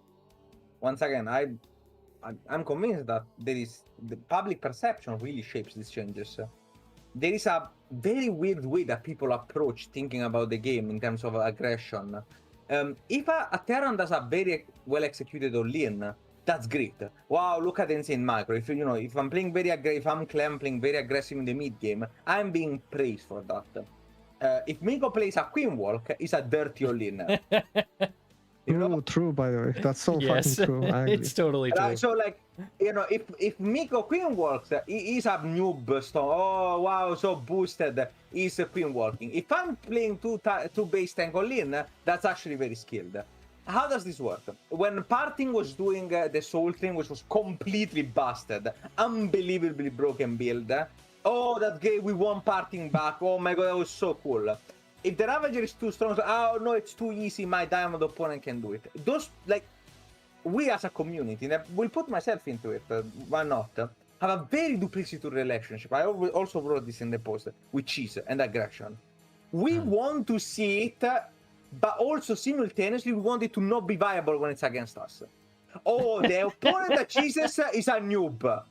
once again, I'm convinced that there is the public perception really shapes these changes. There is a very weird way that people approach thinking about the game in terms of aggression. If a Terran does a very well executed all-in, that's great. Wow, look at insane macro. If I'm playing if I'm Clem playing very aggressive in the mid game, I'm being praised for that. If Miko plays a Queen Walk, it's a dirty all-in. True, by the way. That's so fucking true. It's totally true. So, like, if Miko Queen Walks, he's a noob stone. Oh, wow, so boosted. He's Queen Walking. If I'm playing two base tank all-in, that's actually very skilled. How does this work? When Parting was doing the Soul thing, which was completely busted, unbelievably broken build, oh, that game, we won Parting back. Oh my god, that was so cool. If the Ravager is too strong, oh no, it's too easy, my diamond opponent can do it. Those, like, we as a community, we'll put myself into it, why not, have a very duplicitous relationship. I also wrote this in the post, with cheese and aggression. We want to see it, but also simultaneously we want it to not be viable when it's against us. Oh, the opponent that cheeses is a noob.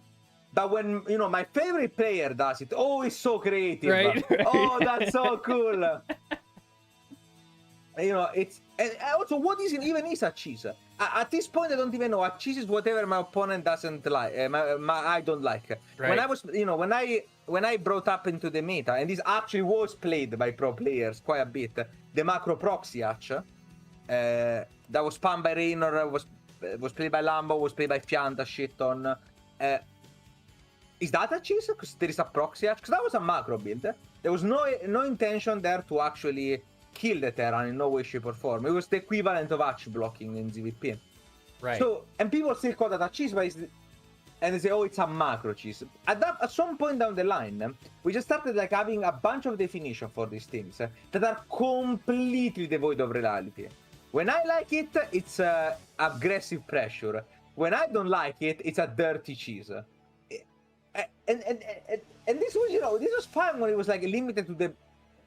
But when, my favorite player does it, oh, it's so creative. Right. Oh, that's so cool. It's... And also, what even is a cheese? At this point, I don't even know. A cheese is whatever my opponent doesn't like. I don't like. Right. When I was, when I brought up into the meta, and this actually was played by pro players quite a bit, the macro proxy hatch, that was spammed by Raynor, was played by Lambo, was played by Fianta, Shiton. Is that a cheese? Because there is a proxy hatch? Because that was a macro build. There was no intention there to actually kill the Terran in no way, shape, or form. It was the equivalent of hatch blocking in ZVP. Right. So, and people still call that a cheese, and they say, oh, it's a macro cheese. At some point down the line, we just started like having a bunch of definition for these things that are completely devoid of reality. When I like it, it's aggressive pressure. When I don't like it, it's a dirty cheese. And this was, this was fun when it was like limited to the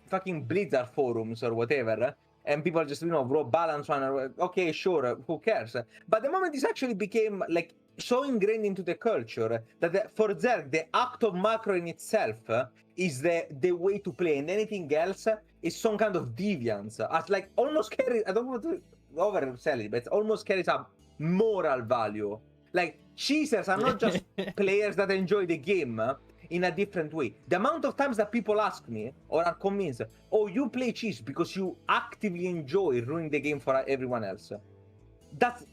fucking Blizzard forums or whatever, and people just, wrote balance one, okay, sure, who cares? But the moment this actually became like so ingrained into the culture that for Zerg, the act of macro in itself is the way to play, and anything else is some kind of deviance. As like almost carries, I don't want to oversell it, but it almost carries a moral value. Like, cheesers are not just players that enjoy the game in a different way. The amount of times that people ask me or are convinced, oh, you play cheese because you actively enjoy ruining the game for everyone else. That's...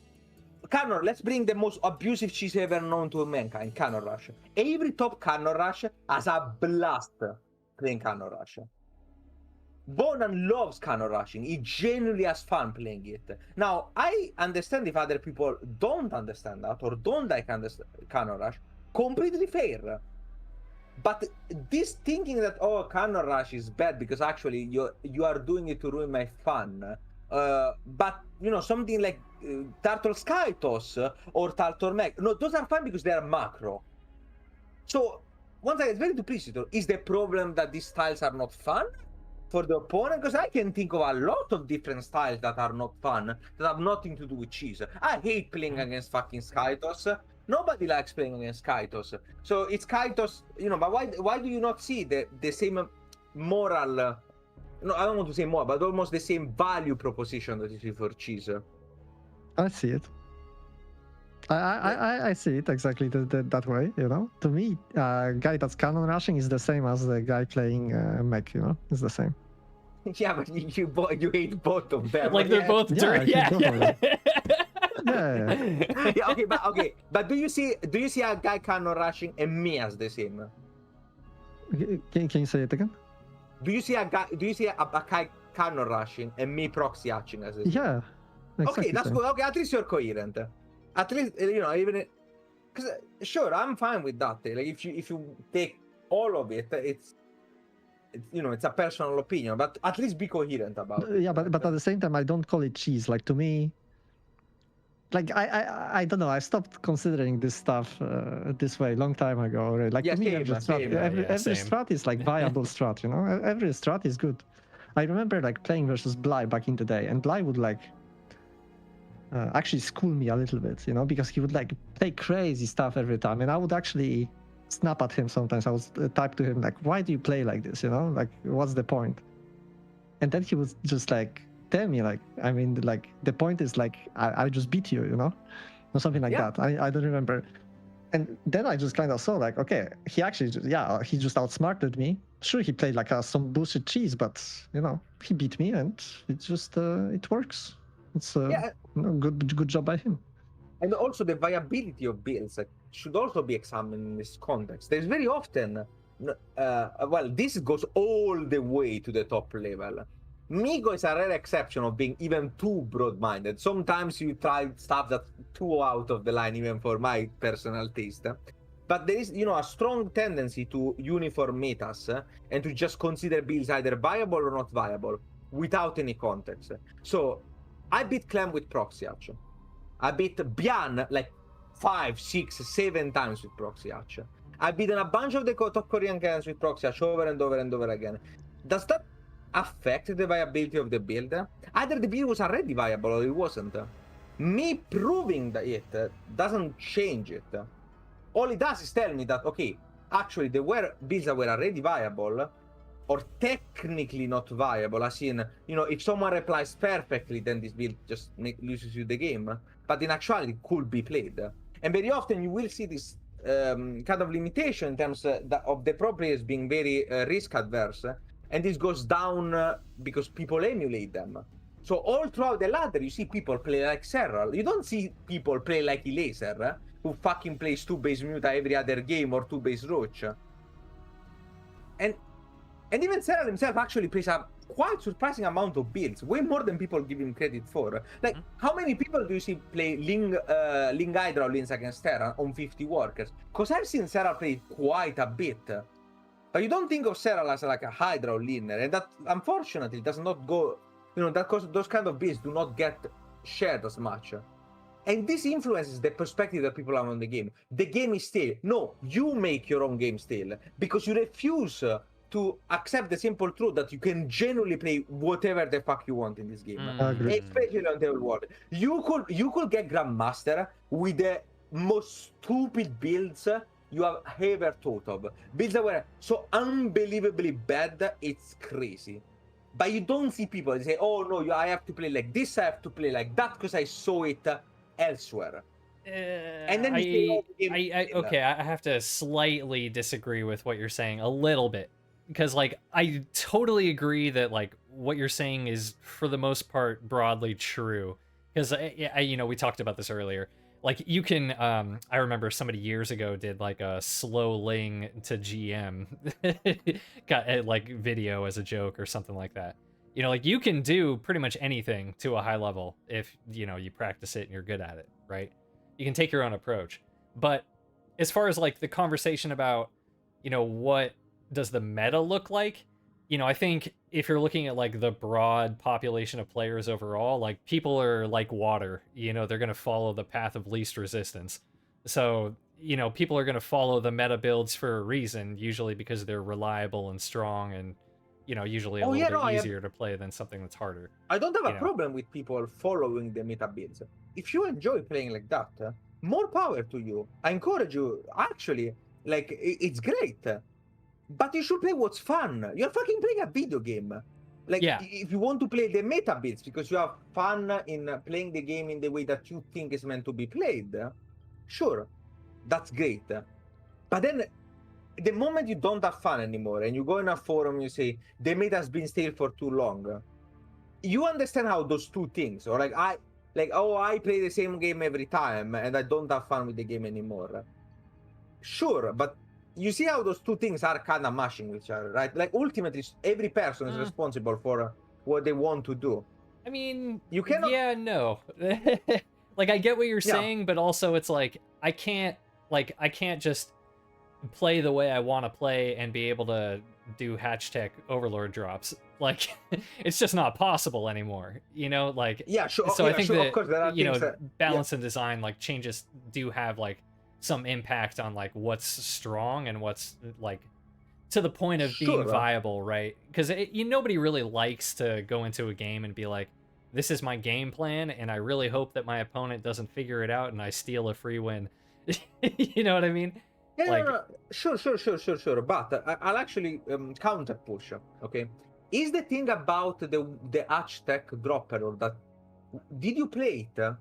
Cannon, let's bring the most abusive cheese ever known to mankind, Cannon Rush. Every top Cannon Rush has a blast playing Cannon Rush. Bonan loves Cannon Rushing. He genuinely has fun playing it. Now, I understand if other people don't understand that or don't like Cannon Rush. Completely fair. But this thinking that, oh, Cannon Rush is bad because actually you are doing it to ruin my fun, But something like Turtle Skytos or Turtle Mech, no, those are fine because they are macro. So once again, it's very duplicitous. Is the problem that these styles are not fun for the opponent? Because I can think of a lot of different styles that are not fun, that have nothing to do with cheese. I hate playing against fucking Skytos. Nobody likes playing against Skytos. So it's Skytos, but why do you not see the same moral, no, I don't want to say more, but almost the same value proposition that you see for cheese? I see it. I see it exactly that way, To me, a guy that's cannon rushing is the same as the guy playing mech, It's the same. Yeah, but you hate both of them. Like they're both dirty. Yeah. Yeah. Okay, but do you see a guy cannon rushing and me as the same? Can you say it again? Do you see a guy cannon rushing and me proxy hatching as the same? Yeah. Exactly Okay, that's good. Okay, at least you're coherent. At least even because sure, I'm fine with that. Like if you take all of it, it's a personal opinion, but at least be coherent about it. Yeah, but at the same time, I don't call it cheese. Like to me, like I don't know. I stopped considering this stuff this way a long time ago already. Like Yeah, to me, same, every same. strat is like viable strat. Every strat is good. I remember like playing versus Bly back in the day, and Bly would like actually school me a little bit, because he would like play crazy stuff every time, and I would actually snap at him sometimes. I would type to him like, "Why do you play like this? Like what's the point?" And then he would just like tell me like, I mean, like the point is like I just beat you, or something like that. I don't remember. And then I just kind of saw like, okay, he actually he just outsmarted me. Sure, he played like some bullshit cheese, but he beat me, and it just it works. It's good job by him. And also the viability of builds should also be examined in this context. There's very often, this goes all the way to the top level. Migo is a rare exception of being even too broad-minded. Sometimes you try stuff that's too out of the line, even for my personal taste. But there is, a strong tendency to uniform metas and to just consider builds either viable or not viable without any context. So I beat Clem with proxy hatch. I beat Bian like 5, 6, 7 times with proxy hatch. I've beaten a bunch of the top Korean cannons with proxy hatch over and over and over again. Does that affect the viability of the build? Either the build was already viable or it wasn't. Me proving that it doesn't change it. All it does is tell me that, okay, actually there were builds that were already viable, or technically not viable, as in, if someone replies perfectly, then this build just loses you the game. But in actuality, it could be played. And very often you will see this kind of limitation in terms of the pro players being very risk adverse. And this goes down because people emulate them. So all throughout the ladder, you see people play like Serral. You don't see people play like Elazer, who fucking plays 2 base Muta every other game or 2 base Roach. And even Serral himself actually plays a quite surprising amount of builds, way more than people give him credit for. Like, how many people do you see play Ling Hydra Lins against Terra on 50 workers? Because I've seen Serral play quite a bit. But you don't think of Serral as like a Hydra Linner, and that unfortunately does not go, those kind of builds do not get shared as much. And this influences the perspective that people have on the game. The game is stale. No, you make your own game stale because you refuse to accept the simple truth that you can genuinely play whatever the fuck you want in this game. Especially on the world. You could get Grandmaster with the most stupid builds you have ever thought of. Builds that were so unbelievably bad, it's crazy. But you don't see people say, oh no, I have to play like this, I have to play like that because I saw it elsewhere. And then I have to slightly disagree with what you're saying a little bit. Because, like, I totally agree that, like, what you're saying is, for the most part, broadly true. Because, we talked about this earlier. Like, you can, I remember somebody years ago did, like, a slow Ling to GM, got, like, video as a joke or something like that. Like, you can do pretty much anything to a high level if, you practice it and you're good at it, right? You can take your own approach. But as far as, like, the conversation about, what does the meta look like? I think if you're looking at like the broad population of players overall, like people are like water, they're going to follow the path of least resistance. So, people are going to follow the meta builds for a reason, usually because they're reliable and strong and, usually a little bit easier to play than something that's harder. I don't have a problem with people following the meta builds. If you enjoy playing like that, more power to you. I encourage you, actually, like, it's great. But you should play what's fun. You're fucking playing a video game. Like, if you want to play the meta bits because you have fun in playing the game in the way that you think is meant to be played, sure, that's great. But then, the moment you don't have fun anymore and you go in a forum, you say, the meta has been stale for too long, you understand how those two things, or I play the same game every time and I don't have fun with the game anymore. Sure, but you see how those two things are kind of mashing each other, right? Like, ultimately, every person is responsible for what they want to do. I mean, you cannot... Yeah, no. Like, I get what you're saying, but also it's like, I can't just play the way I want to play and be able to do hatch tech overlord drops. Like, it's just not possible anymore, like... Yeah, sure. So I think that, of course, there are balance and design, like, changes do have, like, some impact on like what's strong and what's like to the point of being viable, right? Because nobody really likes to go into a game and be like, this is my game plan and I really hope that my opponent doesn't figure it out and I steal a free win. You know what I mean? Yeah, like, no. Sure. But I'll actually counter push. Okay, is the thing about the hatch tech dropper, or that did you play it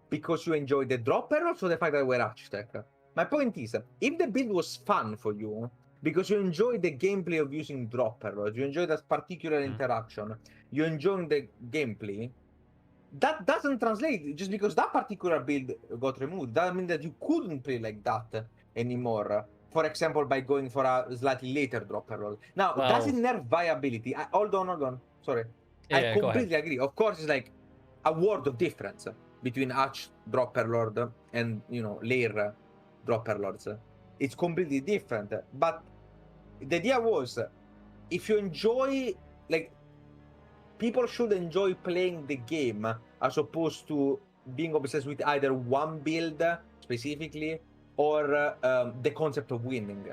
because you enjoy the dropper, or so the fact that they were hatch tech? My point is, if the build was fun for you, because you enjoy the gameplay of using dropper, or you enjoy that particular interaction, you enjoy the gameplay, that doesn't translate just because that particular build got removed. That means that you couldn't play like that anymore. For example, by going for a slightly later dropper roll. Now, does it nerf viability? Hold on. Sorry. I completely agree. Of course, it's like a world of difference between hatch dropper lord and layer dropper lords. It's completely different. But the idea was, if you enjoy, like, people should enjoy playing the game as opposed to being obsessed with either one build specifically or the concept of winning.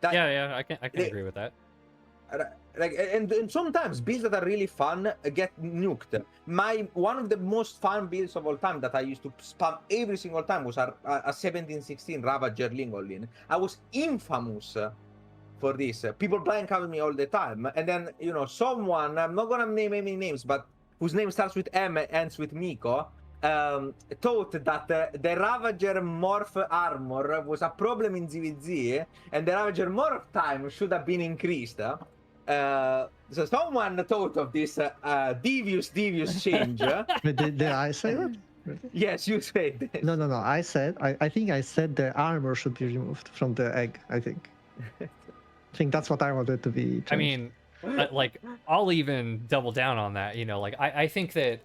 I can agree with that. Like, and sometimes builds that are really fun get nuked. One of the most fun builds of all time that I used to spam every single time was a 1716 Ravager Lingolin. I was infamous for this. People blank out me all the time, and then someone, I'm not gonna name any names, but whose name starts with M and ends with Miko, thought that the Ravager morph armor was a problem in ZVZ, and the Ravager morph time should have been increased. So someone thought of this devious change. Did I say that? Yes, you said this. No. I think I said the armor should be removed from the egg. I think that's what I wanted to be changed. I mean, like, I'll even double down on that. Like, I think that,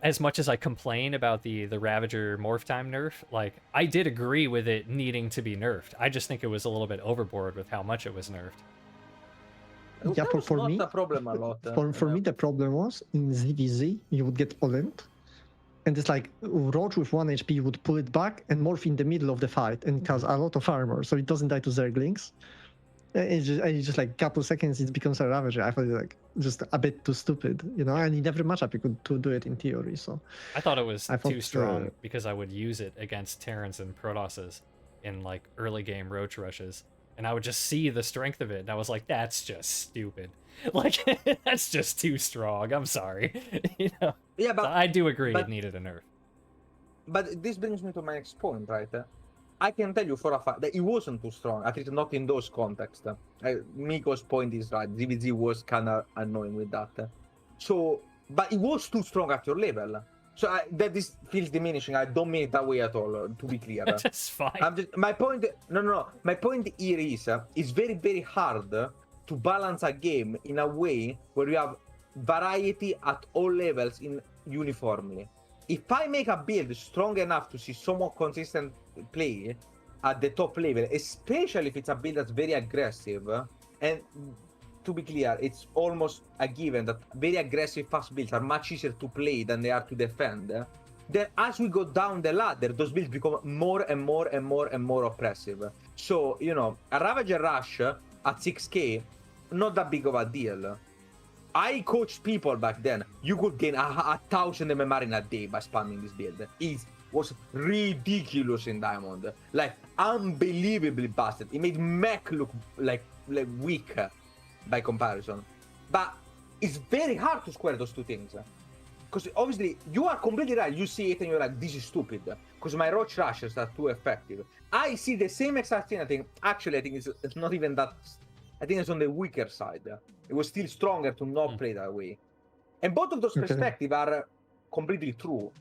as much as I complain about the Ravager morph time nerf, like, I did agree with it needing to be nerfed. I just think it was a little bit overboard with how much it was nerfed. Yeah, for me, the problem a lot. For me, the problem was in ZVZ, you would get Olent, and it's like Roach with 1 HP, you would pull it back and morph in the middle of the fight and cause a lot of armor, so it doesn't die to Zerglings. It's just like couple seconds, it becomes a Ravager. I thought it like just a bit too stupid, and in every matchup you could do it in theory. So I thought it was too strong because I would use it against Terrans and Protosses in like early game Roach rushes. And I would just see the strength of it, and I was like, that's just stupid. Like, that's just too strong. I'm sorry. Yeah, but so I do agree it needed a nerf. But this brings me to my next point, right? I can tell you for a fact that it wasn't too strong, at least not in those contexts. Miko's point is right. ZVZ was kind of annoying with that. So, but it was too strong at your level. So that this feels diminishing. I don't mean it that way at all, to be clear. That's fine. My point, no. My point here is, it's very, very hard to balance a game in a way where you have variety at all levels uniformly. If I make a build strong enough to see somewhat consistent play at the top level, especially if it's a build that's very aggressive, and to be clear, it's almost a given that very aggressive fast builds are much easier to play than they are to defend. Then as we go down the ladder, those builds become more and more and more and more oppressive. So, you know, a Ravager Rush at 6k, not that big of a deal. I coached people back then. You could gain 1,000 MMR in a day by spamming this build. It was ridiculous in Diamond. Like, unbelievably busted. It made mech look like weak by comparison. But it's very hard to square those two things. Because obviously, you are completely right. You see it and you're like, this is stupid. Because my Roach Rushers are too effective. I see the same exact thing. I think, actually, I think it's not even that. I think it's on the weaker side. It was still stronger to not play that way. And both of those perspectives are completely true,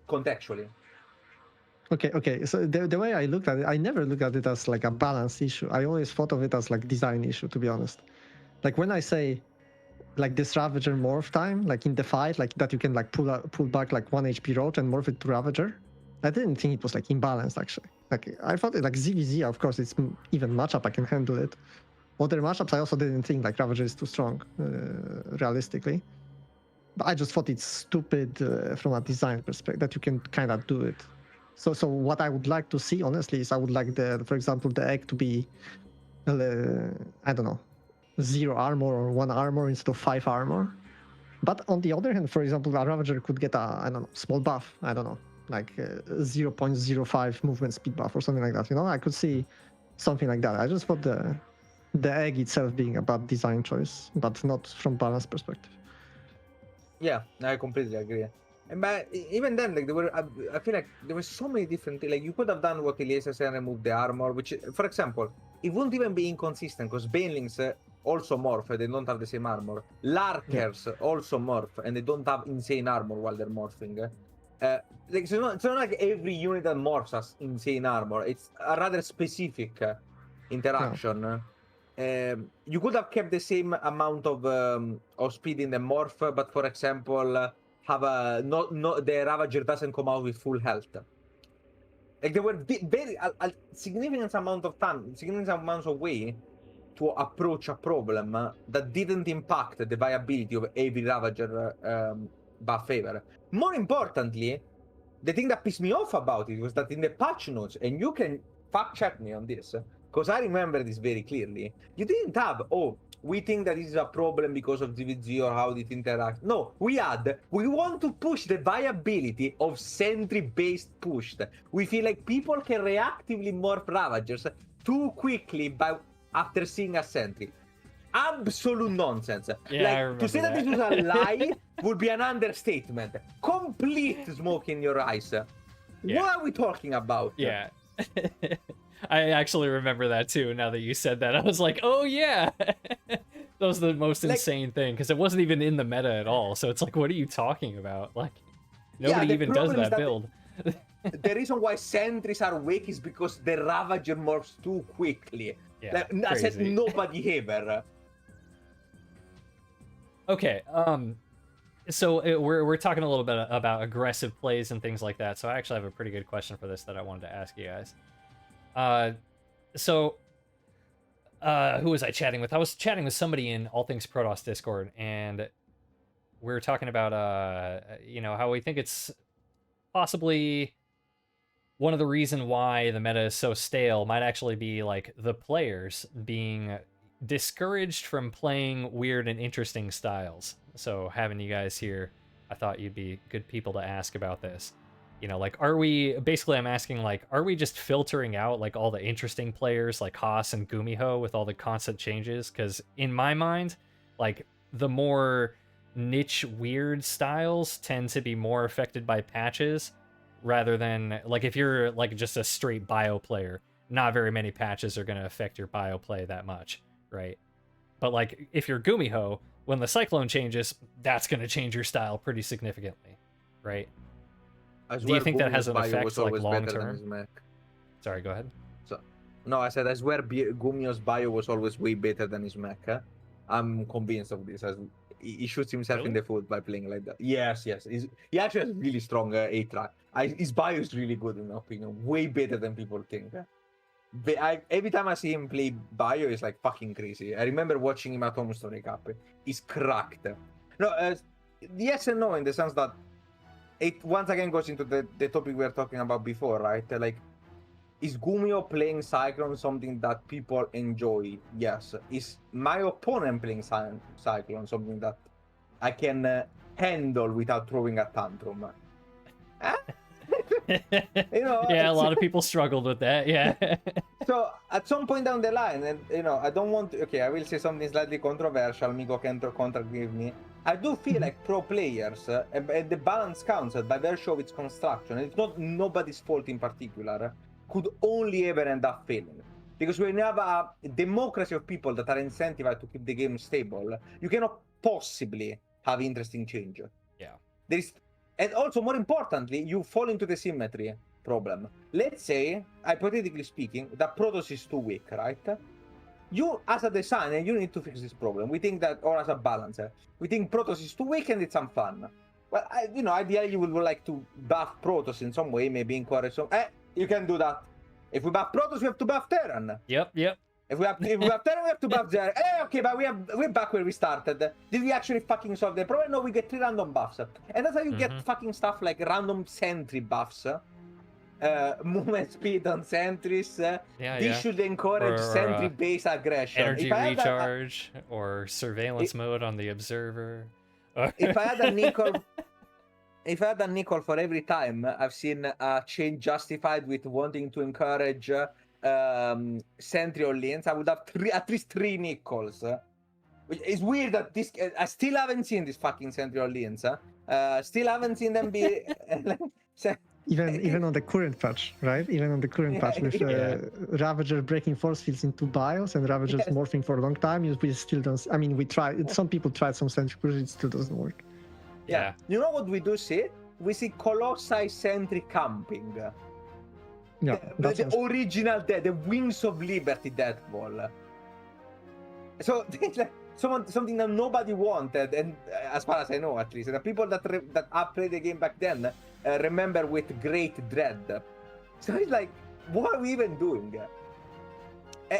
contextually. Okay. So the way I looked at it, I never looked at it as like a balance issue. I always thought of it as like design issue, to be honest. Like when I say like this Ravager morph time, like in the fight, like that you can like pull back like 1 HP Roach and morph it to Ravager, I didn't think it was like imbalanced actually. Like I thought it like ZVZ, of course, it's even matchup I can handle it. Other matchups I also didn't think like Ravager is too strong, realistically. But I just thought it's stupid from a design perspective that you can kind of do it. So what I would like to see, honestly, is I would like for example, the egg to be, I don't know, 0 armor or 1 armor instead of 5 armor. But on the other hand, for example, a Ravager could get a, I don't know, small buff. I don't know, like 0.05 movement speed buff or something like that. You know, I could see something like that. I just thought the egg itself being a bad design choice, but not from balance perspective. Yeah, I completely agree. And but even then, like I feel like there were so many different things. Like you could have done what Elazer said and removed the armor, which, for example, it wouldn't even be inconsistent because Banelings also morph and they don't have the same armor. Larkers also morph and they don't have insane armor while they're morphing. Like it's not like every unit that morphs has insane armor. It's a rather specific interaction. You could have kept the same amount of speed in the morph, but for example, have a the Ravager doesn't come out with full health. Like there were very a significant amount of time, significant amounts of way to approach a problem that didn't impact the viability of every Ravager buff favor. More importantly, the thing that pissed me off about it was that in the patch notes, and you can fact check me on this, because I remember this very clearly, you didn't have, we think that this is a problem because of ZVZ or how it interacts. No, we want to push the viability of sentry-based pushed. We feel like people can reactively morph Ravagers too quickly after seeing a sentry. Absolute nonsense. Yeah, like, to say that this was a lie would be an understatement. Complete smoke in your eyes. Yeah. What are we talking about? Yeah. I actually remember that too. Now that you said that, I was like, "Oh yeah, that was the most insane thing," because it wasn't even in the meta at all. So it's like, what are you talking about? Like, nobody even does that build. The reason why sentries are weak is because the Ravager morphs too quickly. Yeah, like, I said nobody ever. Okay. So we're talking a little bit about aggressive plays and things like that. So I actually have a pretty good question for this that I wanted to ask you guys. Who was I chatting with? I was chatting with somebody in All Things Protoss Discord, and we were talking about, how we think it's possibly one of the reasons why the meta is so stale might actually be, like, the players being discouraged from playing weird and interesting styles. So having you guys here, I thought you'd be good people to ask about this. Like, I'm asking, like, are we just filtering out, like, all the interesting players, like Haas and Gumiho, with all the constant changes? Because in my mind, like, the more niche, weird styles tend to be more affected by patches, rather than, like, if you're, like, just a straight bio player, not very many patches are going to affect your bio play that much, right? But, like, if you're Gumiho, when the Cyclone changes, that's going to change your style pretty significantly, right? Do you think that has an effect, like, long term? Sorry, go ahead. No, I said I swear Gumio's bio was always way better than his mech. I'm convinced of this. He shoots himself in the foot by playing like that. Yes. He actually has really strong A-track. His bio is really good, in my opinion. Way better than people think. Every time I see him play Bio, it's like fucking crazy. I remember watching him at Home Story Cup. He's cracked. No, yes and no, in the sense that it once again goes into the topic we were talking about before, right? Like, is Gumio playing Cyclone something that people enjoy? Yes. Is my opponent playing Cyclone something that I can handle without throwing a tantrum? You know, yeah, a lot of people struggled with that. Yeah. So at some point down the line, and you know, I don't want to, okay, I will say something slightly controversial. Migo can contradict me. I do feel like pro players, and the balance counts by virtue of its construction. It's not nobody's fault in particular. Could only ever end up failing, because when you have a democracy of people that are incentivized to keep the game stable, you cannot possibly have interesting change. Yeah. There is. And also, more importantly, you fall into the symmetry problem. Let's say, hypothetically speaking, that Protoss is too weak, right? You, as a designer, you need to fix this problem. We think that, or as a balancer, we think Protoss is too weak and it's unfun. Well, you know, ideally, you would like to buff Protoss in some way, maybe encourage some. You can do that. If we buff Protoss, we have to buff Terran. Yep. If we have Terran, we have to buff Zerg. Okay, but we're back where we started. Did we actually fucking solve the problem? No, we get 3 random buffs. And that's how you get fucking stuff like random sentry buffs. Movement speed on sentries. This should encourage sentry-based aggression. Energy recharge or surveillance mode on the observer. If I had a nickel... If I had a nickel for every time I've seen a change justified with wanting to encourage sentry or lanes, I would have at least 3 nickels. Which is weird that this. I still haven't seen this fucking sentry or lanes. Still haven't seen them be. Even on the current patch, right? Even on the current patch with Ravager breaking force fields into bios and Ravagers morphing for a long time, we still don't. I mean, we tried. Some people tried some sentry push, it still doesn't work. Yeah. You know what we do see? We see Colossi sentry camping. Yeah, the original the Wings of Liberty death ball. So it's like something that nobody wanted, and as far as I know, at least, the people that have played the game back then remember with great dread. So it's like, what are we even doing?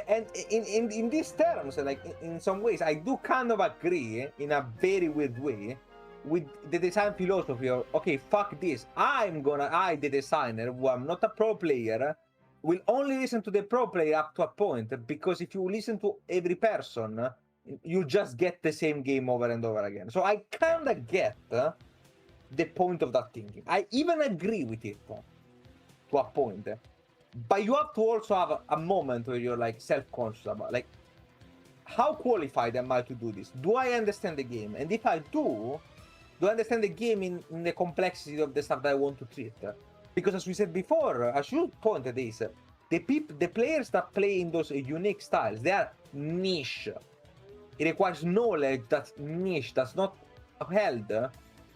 And in these terms, like in some ways, I do kind of agree in a very weird way with the design philosophy of, okay, fuck this. I, the designer, who I'm not a pro player, will only listen to the pro player up to a point, because if you listen to every person, you just get the same game over and over again. So I kind of get the point of that thinking. I even agree with it to a point. But you have to also have a moment where you're like self-conscious about, like, how qualified am I to do this? Do I understand the game? And if I do I understand the game in the complexity of the stuff that I want to treat? Because as we said before, as you pointed this, the players that play in those unique styles, they are niche. It requires knowledge that's niche, that's not held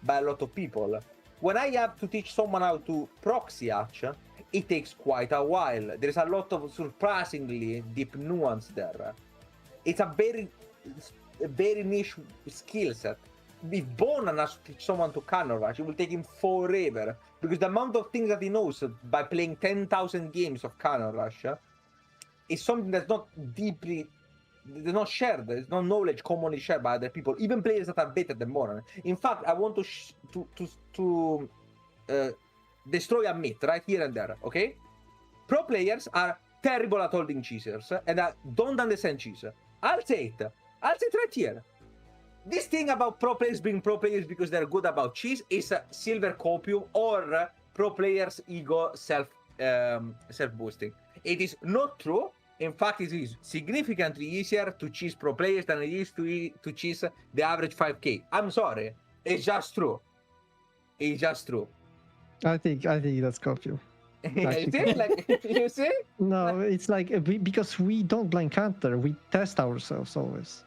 by a lot of people. When I have to teach someone how to proxy hatch, it takes quite a while. There's a lot of surprisingly deep nuance there. It's a very niche skill set. If Bonan has to teach someone to cannon rush, it will take him forever, because the amount of things that he knows by playing 10,000 games of cannon rush is something that's not deeply, they're not shared. It's not knowledge commonly shared by other people, even players that are better than Bonan. In fact, I want to destroy a myth right here and there. Okay, pro players are terrible at holding cheesers and don't understand cheese. I'll say it right here. This thing about pro players being pro players because they're good about cheese is a silver copium or pro players' ego self-boosting. It is not true. In fact, it is significantly easier to cheese pro players than it is to cheese the average 5k. I'm sorry. It's just true. It's just true. I think that's copium. You see? No, it's like because we don't blind counter, we test ourselves always.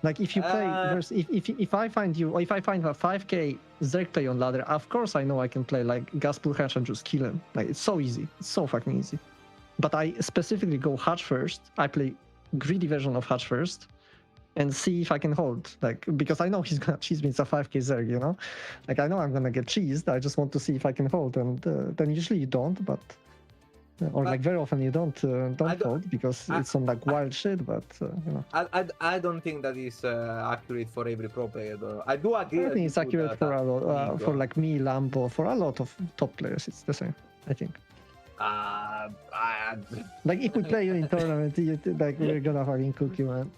Like if you play, if I find a 5k Zerg play on ladder, of course I know I can play like Gaspul Hatch and just kill him. Like it's so easy, it's so fucking easy. But I specifically go Hatch first. I play greedy version of Hatch first, and see if I can hold. Like because I know he's gonna cheese me. It's a 5k Zerg, you know. Like I know I'm gonna get cheesed. I just want to see if I can hold, and then usually you don't. But Or But like very often you don't don't- fold because it's on like wild shit, but you know. I don't think that is accurate for every pro player though. I do agree. I that think you it's could, accurate for a lot, for Nico. like me, Lambo, for a lot of top players. It's the same, I think. Like if we play you in tournament, like we're gonna fucking cook you, man.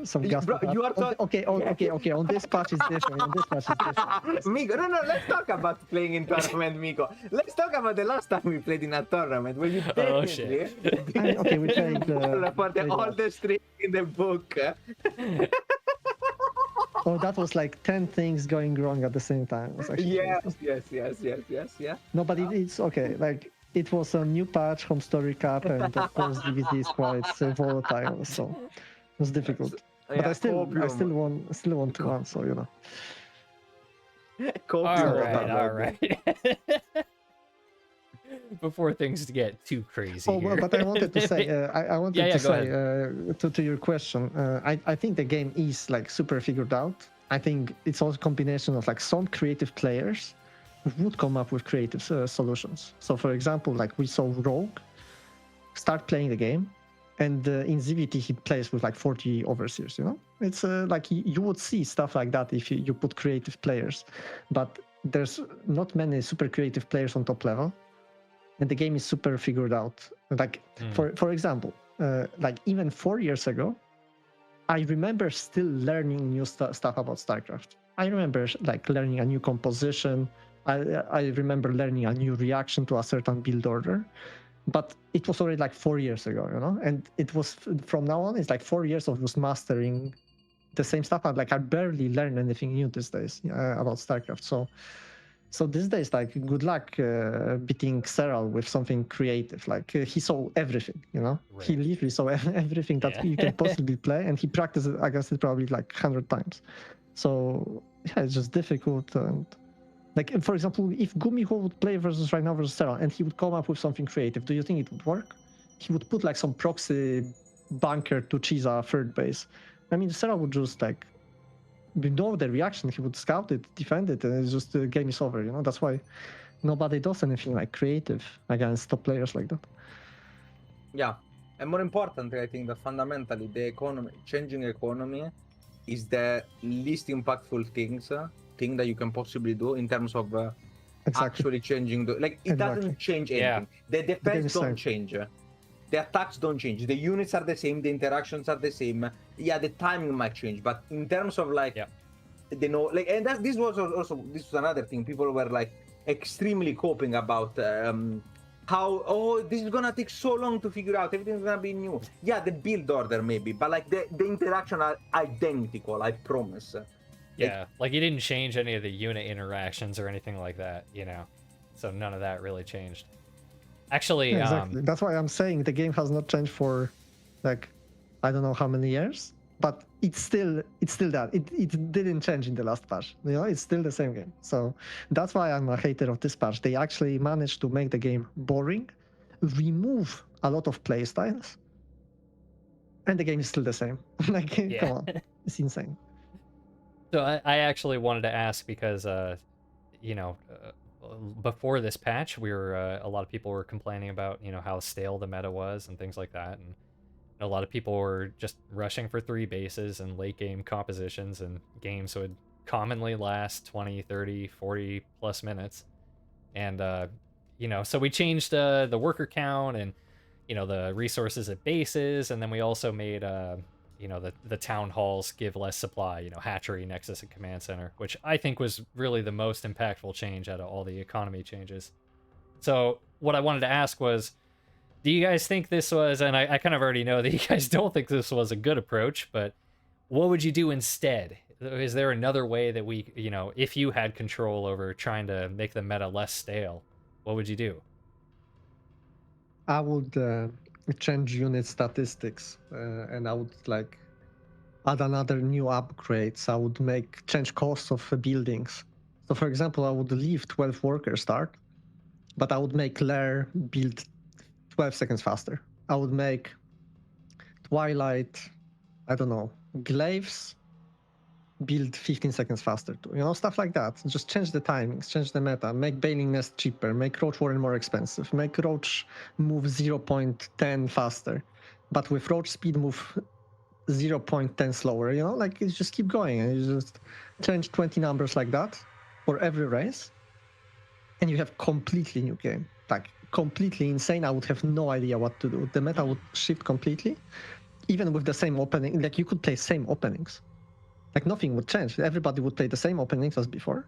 Some gas. Bro, you are okay. On this patch is different. On this patch is different. Miko, no, let's talk about playing in tournament, Miko. Let's talk about the last time we played in a tournament where you Oh, shit. Okay, we played for the oldest streak in the book. Oh, that was like 10 things going wrong at the same time. It was actually Yes. No, but it's okay. Like it was a new patch, home story cap, and of course DVD is quite volatile, so it was difficult. But I still won 2-1, so you know. All right. Before things get too crazy. Oh, well, but I wanted to say, I wanted to say to your question, I think the game is like super figured out. I think it's also a combination of like some creative players who would come up with creative solutions. So, for example, like we saw Rogue start playing the game, and in ZVT he plays with like 40 overseers. You know, it's like you would see stuff like that if you put creative players, but there's not many super creative players on top level. And the game is super figured out. Like, for example, like even 4 years ago, I remember still learning new stuff about StarCraft. I remember like learning a new composition. I remember learning a new reaction to a certain build order. But it was already like 4 years ago, you know? And it was, from now on, it's like 4 years of just mastering the same stuff. And like I barely learn anything new these days about StarCraft. So these days, like, good luck beating Xeral with something creative. Like, he saw everything, you know? Right. He literally saw everything that you can possibly play, and he practiced it, I guess, it probably like 100 times. So, yeah, it's just difficult. And like, for example, if Gumiho would play versus right now versus Xeral, and he would come up with something creative, do you think it would work? He would put like some proxy bunker to cheese a third base. I mean, Xeral would just like, you know the reaction, he would scout it, defend it, and it's just the game is over, you know? That's why nobody does anything like creative against top players like that. Yeah, and more importantly, I think that fundamentally the changing economy is the least impactful thing that you can possibly do in terms of actually changing the, like, it doesn't change anything. The defense don't change. The attacks don't change. The units are the same. The interactions are the same. Yeah, the timing might change, but in terms of like, like, and this was another thing. People were like extremely coping about how this is gonna take so long to figure out. Everything's gonna be new. Yeah, the build order maybe, but like the interaction are identical. I promise. Yeah, like you didn't change any of the unit interactions or anything like that, you know. So none of that really changed. Actually, yeah, exactly. That's why I'm saying the game has not changed for like I don't know how many years, but it's still that. It didn't change in the last patch. You know, it's still the same game. So that's why I'm a hater of this patch. They actually managed to make the game boring, remove a lot of play styles, and the game is still the same. Like, come on, it's insane. So I actually wanted to ask because, you know, before this patch, we were a lot of people were complaining about, you know, how stale the meta was and things like that, and a lot of people were just rushing for 3 bases and late game compositions, and games would commonly last 20, 30, 40 plus minutes. And you know, so we changed the worker count and, you know, the resources at bases, and then we also made you know, the town halls give less supply, you know, hatchery, nexus, and command center, which I think was really the most impactful change out of all the economy changes. So what I wanted to ask was, do you guys think this was, and I kind of already know that you guys don't think this was a good approach, but what would you do instead? Is there another way that we, you know, if you had control over trying to make the meta less stale, what would you do? I would change unit statistics, and I would like add another new upgrades. I would change costs of buildings. So for example, I would leave 12 workers start, but I would make Lair build 12 seconds faster. I would make Twilight, I don't know, Glaives build 15 seconds faster too. Stuff like that. Just change the timings, change the meta, make Bailing Nest cheaper, make Roach Warren more expensive, make Roach move 0.10 faster, but with Roach speed move 0.10 slower. You just keep going and you just change 20 numbers like that for every race, and you have completely new game. Like completely insane. I would have no idea what to do. The meta would shift completely, even with the same opening. Like you could play same openings. Like nothing would change. Everybody would play the same openings as before,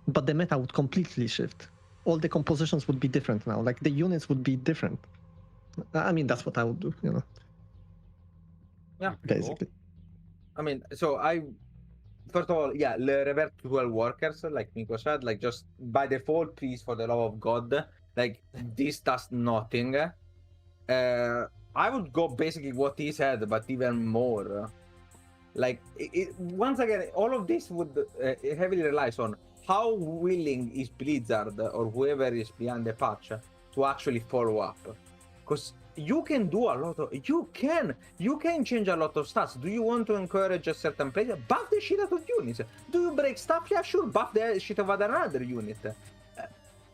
but the meta would completely shift. All the compositions would be different now. Like the units would be different. I mean, that's what I would do, Yeah, basically. Cool. First of all, revert to 12 workers, like Nico said, like just by default, please, for the love of God, like this does nothing. I would go basically what he said, but even more. Like, once again, all of this would heavily relies on how willing is Blizzard or whoever is behind the patch to actually follow up. Because you can do a lot of, you can change a lot of stats. Do you want to encourage a certain player? Buff the shit out of units. Do you break stuff? Yeah, sure, buff the shit out of another unit.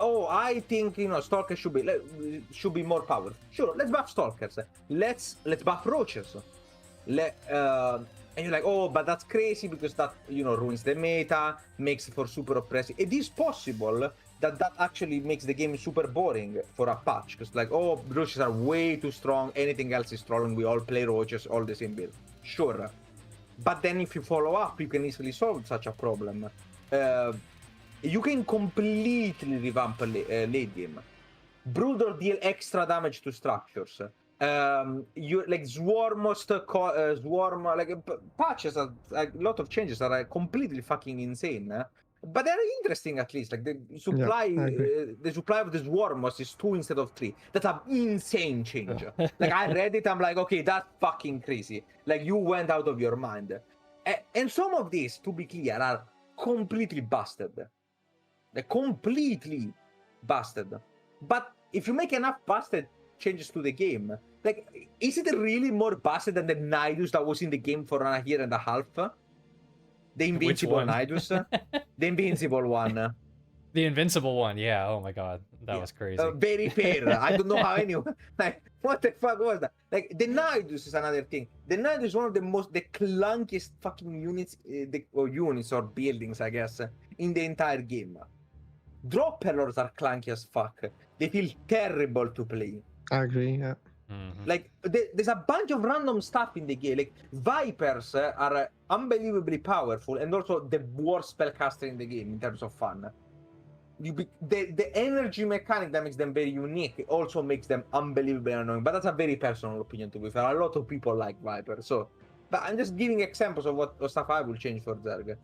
I think Stalkers should be more powerful. Sure, let's buff Stalkers. Let's buff Roaches. And you're like, oh, but that's crazy because that ruins the meta, makes it for super oppressive. It is possible that actually makes the game super boring for a patch, because like, oh, Roaches are way too strong, anything else is trolling, we all play Roaches, all the same build. Sure. But then if you follow up, you can easily solve such a problem. You can completely revamp late game. Brood or deal extra damage to structures. You like swarm like patches are like, a lot of changes are completely fucking insane, but they're interesting at least. Like the supply, the supply of the swarmos is 2 instead of 3. That's an insane change. Like I read it, I'm like, okay, that's fucking crazy. Like you went out of your mind. And some of these, to be clear, are completely busted. They're completely busted. But if you make enough busted changes to the game, like, is it really more busted than the Nidus that was in the game for a year and a half? The Invincible Nidus? The Invincible one. The Invincible one, yeah. Oh my god, that was crazy. Very fair. I don't know how anyone... Like, what the fuck was that? Like, the Nidus is another thing. The Nidus is one of the clunkiest fucking units, or buildings, I guess, in the entire game. Drop pillars are clunky as fuck. They feel terrible to play. I agree, yeah. Mm-hmm. Like, there's a bunch of random stuff in the game. Like, Vipers are unbelievably powerful and also the worst spellcaster in the game in terms of fun. The energy mechanic that makes them very unique also makes them unbelievably annoying. But that's a very personal opinion, to be fair. A lot of people like Vipers. But I'm just giving examples of what stuff I will change for Zerg.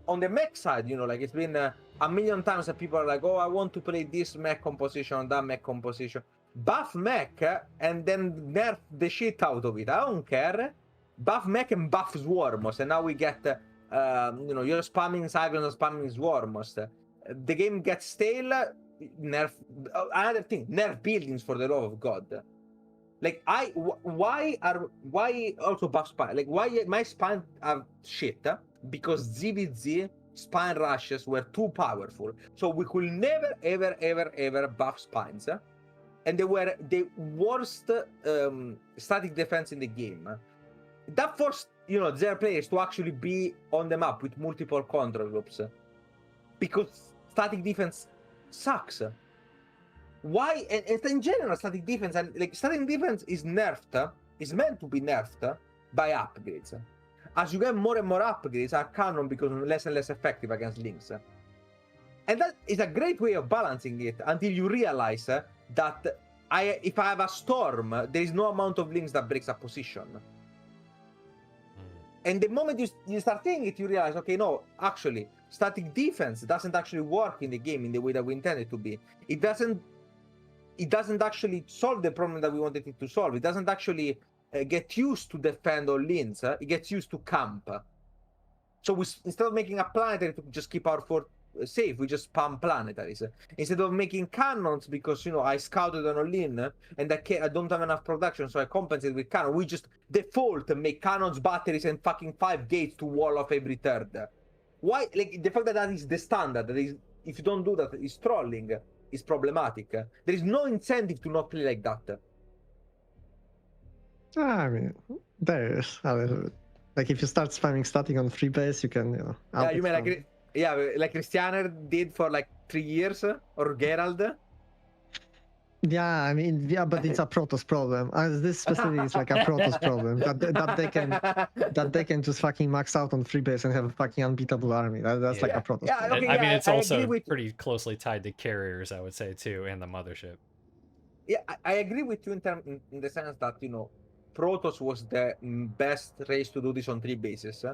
On the mech side, like it's been a million times that people are like, oh, I want to play this mech composition, that mech composition. Buff mech and then nerf the shit out of it. I don't care. Buff mech and buff Swarmos, and now we get, you're spamming Cyclones and spamming Swarmos. The game gets stale. Nerf. Another thing, nerf buildings for the love of God. Like why also buff spine? Like why my spine are shit? Because ZVZ spine rushes were too powerful, so we could never ever buff spines. And they were the worst static defense in the game. That forced, their players to actually be on the map with multiple control groups. Because static defense sucks. Why? And in general, static defense, and like static defense is nerfed, is meant to be nerfed by upgrades. As you get more and more upgrades, our cannon becomes less and less effective against links. And that is a great way of balancing it until you realize that if I have a storm, there is no amount of links that breaks a position. And the moment you start saying it, you realize, okay, no, actually, static defense doesn't actually work in the game in the way that we intend it to be. It doesn't actually solve the problem that we wanted it to solve. It doesn't actually get used to defend all lanes. It gets used to camp. So instead of making a planetary to just keep our fort safe. We just spam planetaries instead of making cannons because I scouted on all-in and I don't have enough production, so I compensate with cannon. We just default make cannons, batteries, and fucking 5 gates to wall off every third. Why? Like the fact that is the standard. That is, if you don't do that, is trolling. Is problematic. There is no incentive to not play like that. I mean, there is a little bit. Like if you start spamming static on free base, you can, Yeah, you mean like Christianer did for like 3 years, or Gerald? Yeah, I mean, yeah, but it's a Protoss problem. This specifically is like a Protoss problem that they can just fucking max out on free base and have a fucking unbeatable army. That's like a Protoss problem. Okay, I mean, it's also with pretty closely tied to carriers, I would say, too, and the mothership. Yeah, I agree with you in the sense that Protoss was the best race to do this on 3 bases,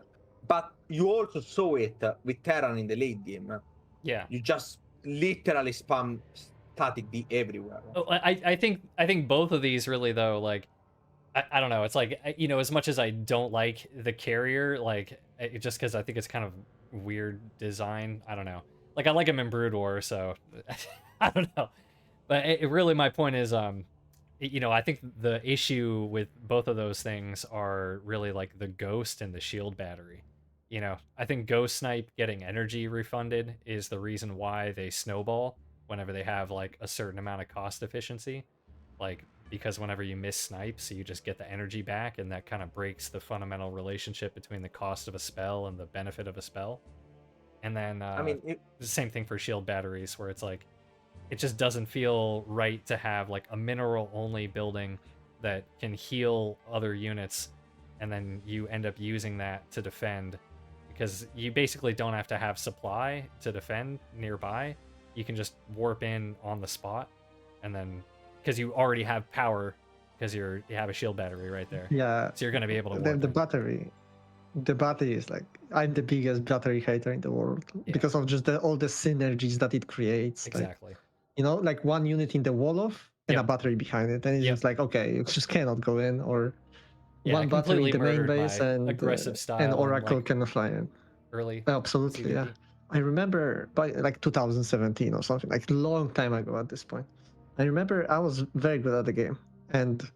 but you also saw it with Terran in the late game. Yeah, you just literally spam static D everywhere. Oh, I think both of these really though, like I don't know, it's like as much as I don't like the carrier, like just because I think it's kind of weird design. I don't know, like I like him in Brood War, so I don't know, but it really my point is I think the issue with both of those things are really like the ghost and the shield battery. I think ghost snipe getting energy refunded is the reason why they snowball whenever they have like a certain amount of cost efficiency, like because whenever you miss snipes you just get the energy back, and that kind of breaks the fundamental relationship between the cost of a spell and the benefit of a spell. And then I mean, the same thing for shield batteries, where it's like it just doesn't feel right to have like a mineral only building that can heal other units, and then you end up using that to defend, because you basically don't have to have supply to defend nearby. You can just warp in on the spot, and then because you already have power, because you have a shield battery right there. Yeah. So you're going to be able to warp the in. battery is like, I'm the biggest battery hater in the world because of just all the synergies that it creates. Exactly. Like, like one unit in the wall off and a battery behind it, and it's just like, okay, you just cannot go in, or one battery in the main base and aggressive style and Oracle can fly in. Early. Absolutely, CVP. Yeah. I remember by like 2017 or something, like long time ago at this point. I remember I was very good at the game, and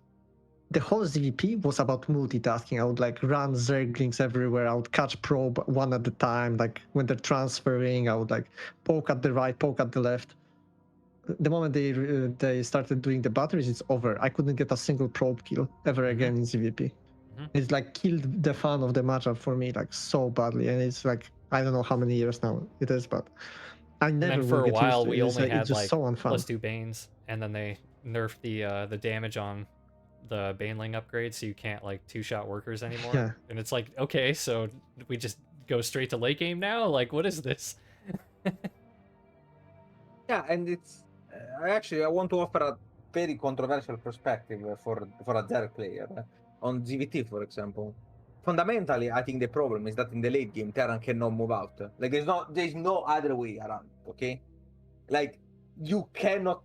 the whole ZVP was about multitasking. I would like run Zerglings everywhere. I would catch probe one at a time. Like when they're transferring, I would like poke at the right, poke at the left. The moment they started doing the batteries, it's over. I couldn't get a single probe kill ever again in ZVP. It's like killed the fun of the matchup for me like so badly, and it's like I don't know how many years now it is, but I never. And then for a while we only had like so +2 Banes, and then they nerfed the damage on the Baneling upgrade, so you can't like 2-shot workers anymore. Yeah. And it's like, okay, so we just go straight to late game now? Like, what is this? Yeah, and it's I want to offer a very controversial perspective for a Zerg player on GVT, for example. Fundamentally, I think the problem is that in the late game, Terran cannot move out. Like there's no other way around. Okay, like you cannot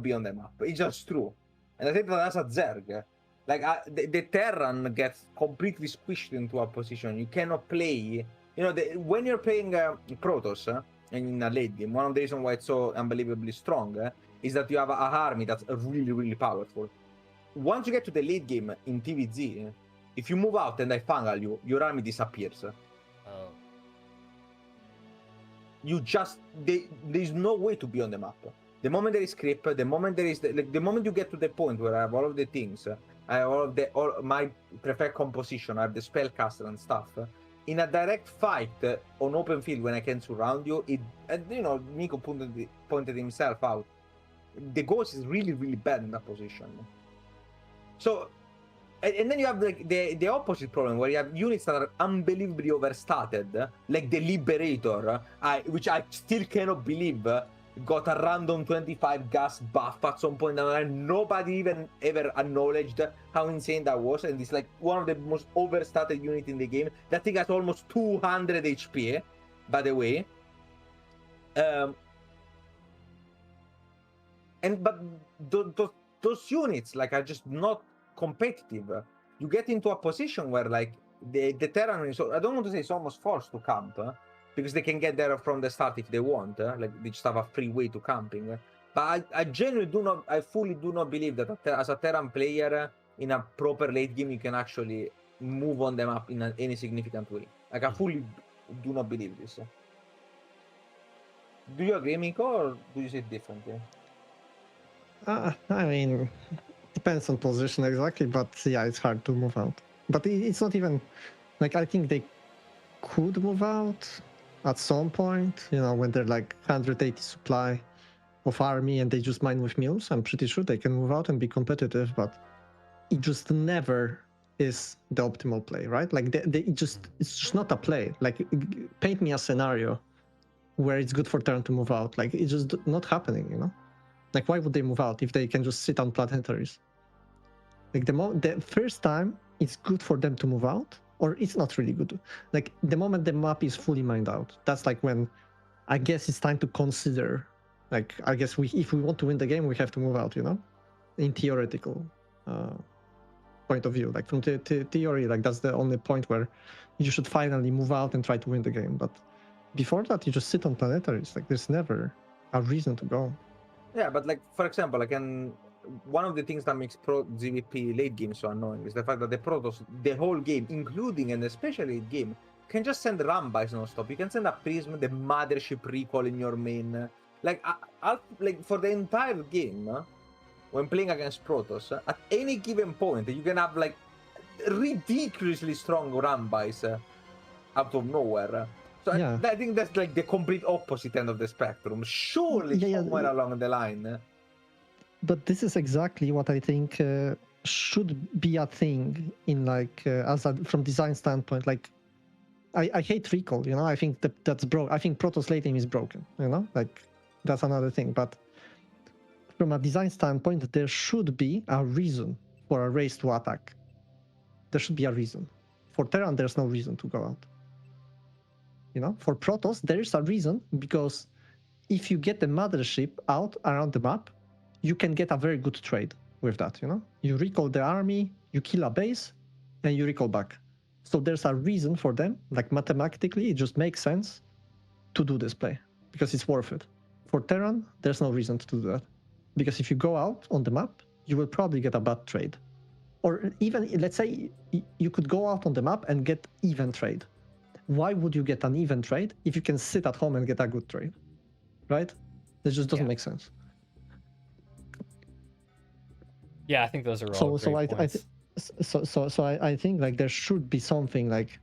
be on the map. It's just true. And I think that as a Zerg, like the Terran gets completely squished into a position. You cannot play. When you're playing Protoss in a late game, one of the reasons why it's so unbelievably strong is that you have an army that's really, really powerful. Once you get to the late game in TVZ, if you move out and I fungal you, your army disappears. Oh. There's no way to be on the map. The moment there is creep, the moment you get to the point where I have all of the things, I have all my preferred composition, I have the spellcaster and stuff. In a direct fight on open field, when I can surround you, Nico pointed himself out. The ghost is really, really bad in that position. So, and then you have the opposite problem, where you have units that are unbelievably overstated, like the Liberator, which I still cannot believe got a random 25 gas buff at some point, and nobody even ever acknowledged how insane that was. And it's like one of the most overstated units in the game. That thing has almost 200 HP, by the way. But those units are just not competitive. You get into a position where the Terran is, I don't want to say it's almost forced to camp, because they can get there from the start if they want. Like they just have a free way to camping. But I genuinely do not, I fully do not believe that as a Terran player in a proper late game you can actually move on them up in any significant way. Like I fully do not believe this. Do you agree, Miko, or do you see it differently? I mean, depends on position exactly, but yeah, it's hard to move out. But it's not even like I think they could move out at some point, you know, when they're like 180 supply of army and they just mine with mules. I'm pretty sure they can move out and be competitive, but it just never is the optimal play, right? Like it's just not a play. Like paint me a scenario where it's good for Terran to move out. Like it's just not happening, you know? Like why would they move out if they can just sit on planetaries? Like the first time it's good for them to move out, or it's not really good. Like the moment the map is fully mined out, that's like when I guess it's time to consider, like I guess if we want to win the game, we have to move out, you know? In theoretical point of view, like from theory, like that's the only point where you should finally move out and try to win the game. But before that, you just sit on planetaries. Like there's never a reason to go. Yeah, but like for example, one of the things that makes Pro ZVP late game so annoying is the fact that the Protoss, the whole game, including and especially late game, can just send Rambis non-stop. You can send a Prism, the Mothership recall in your main. Like, like for the entire game, when playing against Protoss, at any given point, you can have like ridiculously strong Rambis out of nowhere. So yeah. I think that's like the complete opposite end of the spectrum. Surely somewhere along the line. But this is exactly what I think should be a thing in like from design standpoint. Like I hate recall, you know. I think that's broke. I think Protoss late game is broken, you know. Like that's another thing. But from a design standpoint, there should be a reason for a race to attack. There should be a reason. For Terran, there's no reason to go out. You know, for Protoss, there's a reason because if you get the mothership out around the map, you can get a very good trade with that, you know? You recall the army, you kill a base, and you recall back. So there's a reason for them, like mathematically, it just makes sense to do this play because it's worth it. For Terran, there's no reason to do that. Because if you go out on the map, you will probably get a bad trade. Or even, let's say, you could go out on the map and get even trade. Why would you get an even trade if you can sit at home and get a good trade? Right? That just doesn't make sense. Yeah, I think those are all great points. So I think like there should be something like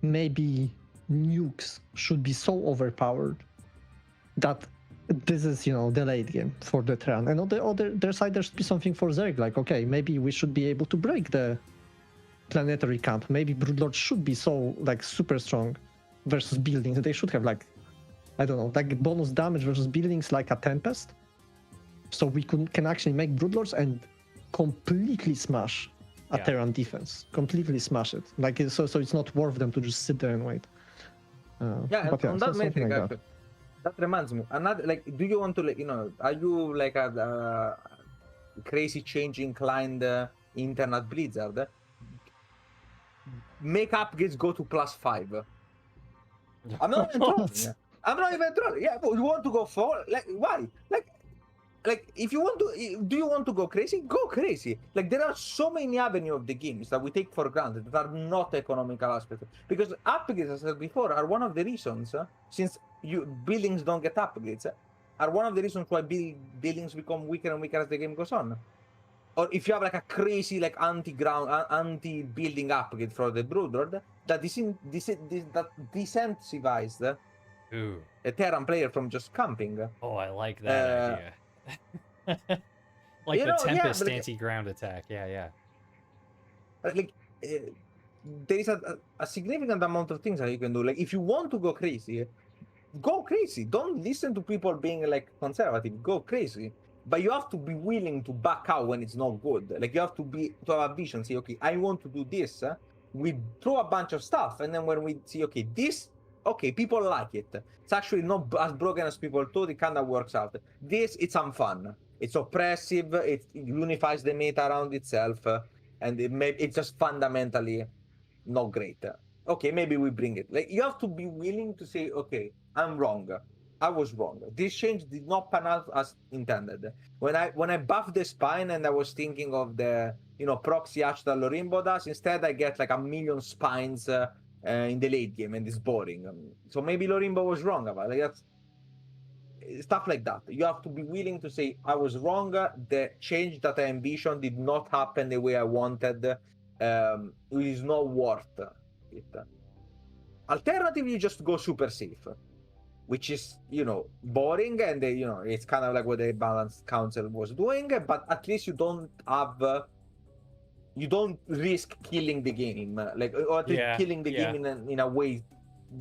maybe nukes should be so overpowered that this is, you know, the late game for the Terran. And on the other side, there should be something for Zerg. Like, okay, maybe we should be able to break the planetary camp. Maybe Broodlords should be so like super strong versus buildings. They should have like, I don't know, like bonus damage versus buildings like a Tempest. So we can actually make Broodlords and completely smash a Terran defense. Completely smash it. Like so it's not worth them to just sit there and wait. But on that metric, like that reminds me. Another like, do you want to like, you know, are you like a crazy change inclined internet Blizzard? Make upgrades go to +5. I'm not even trolling. I'm not even trolling. Yeah, but you want to go for like why? Like if you want to, do you want to go crazy? Go crazy. Like there are so many avenues of the games that we take for granted that are not economical aspects. Because upgrades, as I said before, are one of the reasons, since buildings don't get upgrades, are one of the reasons why buildings become weaker and weaker as the game goes on. Or if you have like a crazy like anti-building upgrade for the Broodlord, that disincentivized a Terran player from just camping. Oh, I like that idea. Like the Tempest anti-ground attack. Yeah. Like there is a significant amount of things that you can do. Like if you want to go crazy. Don't listen to people being like conservative. Go crazy. But you have to be willing to back out when it's not good. Like you have to have a vision. Say, okay, I want to do this. We throw a bunch of stuff, and then when we see, okay, people like it. It's actually not as broken as people thought. It kind of works out. This, it's unfun. It's oppressive. It unifies the meta around itself, and it's just fundamentally not great. okay, maybe we bring it. Like, you have to be willing to say, okay, I'm wrong. I was wrong. This change did not pan out as intended. When I buffed the spine and I was thinking of the proxy hatch that Lorimbo does, instead I get like a million spines in the late game, and it's boring. So maybe Lorimbo was wrong about it. That's stuff like that. You have to be willing to say, I was wrong. The change that I envisioned did not happen the way I wanted. It is not worth it. Alternatively, you just go super safe, which is, boring, and it's kind of like what the Balanced Council was doing, but at least you don't risk killing the game, like, or at least killing the game in a way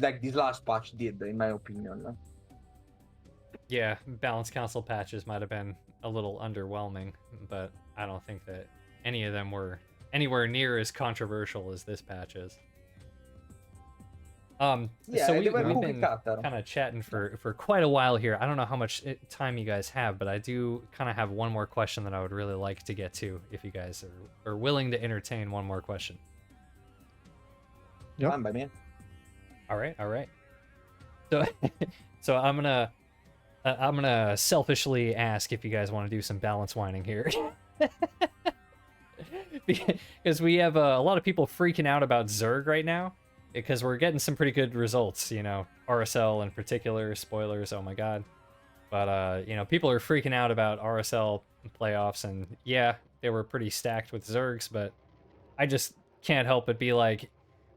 like this last patch did, in my opinion. Yeah, Balanced Council patches might have been a little underwhelming, but I don't think that any of them were anywhere near as controversial as this patch is. So we've been kind of chatting for quite a while here. I don't know how much time you guys have, but I do kind of have one more question that I would really like to get to, if you guys are willing to entertain one more question. Yeah, fine by me. All right. So I'm gonna selfishly ask if you guys want to do some balance whining here. Because we have a lot of people freaking out about Zerg right now, because we're getting some pretty good results, RSL in particular, spoilers, oh my god. But, people are freaking out about RSL playoffs, and yeah, they were pretty stacked with Zergs, but I just can't help but be like,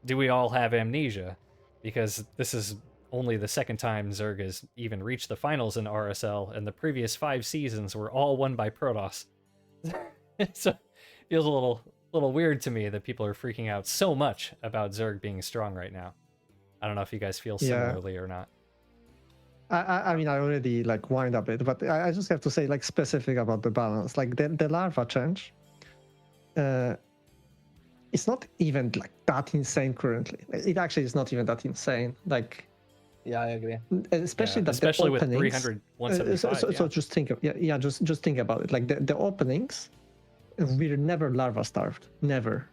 do we all have amnesia? Because this is only the second time Zerg has even reached the finals in RSL, and the previous 5 seasons were all won by Protoss. So it feels a little weird to me that people are freaking out so much about Zerg being strong right now. I don't know if you guys feel similarly or not. I mean, I already whined a bit, but I just have to say specific about the balance. Like the Larva change, it's not even that insane currently. It actually is not even that insane. Yeah, I agree. Especially with 300, 175. So just think just think about it. Like the openings, we're never Larva starved. Never.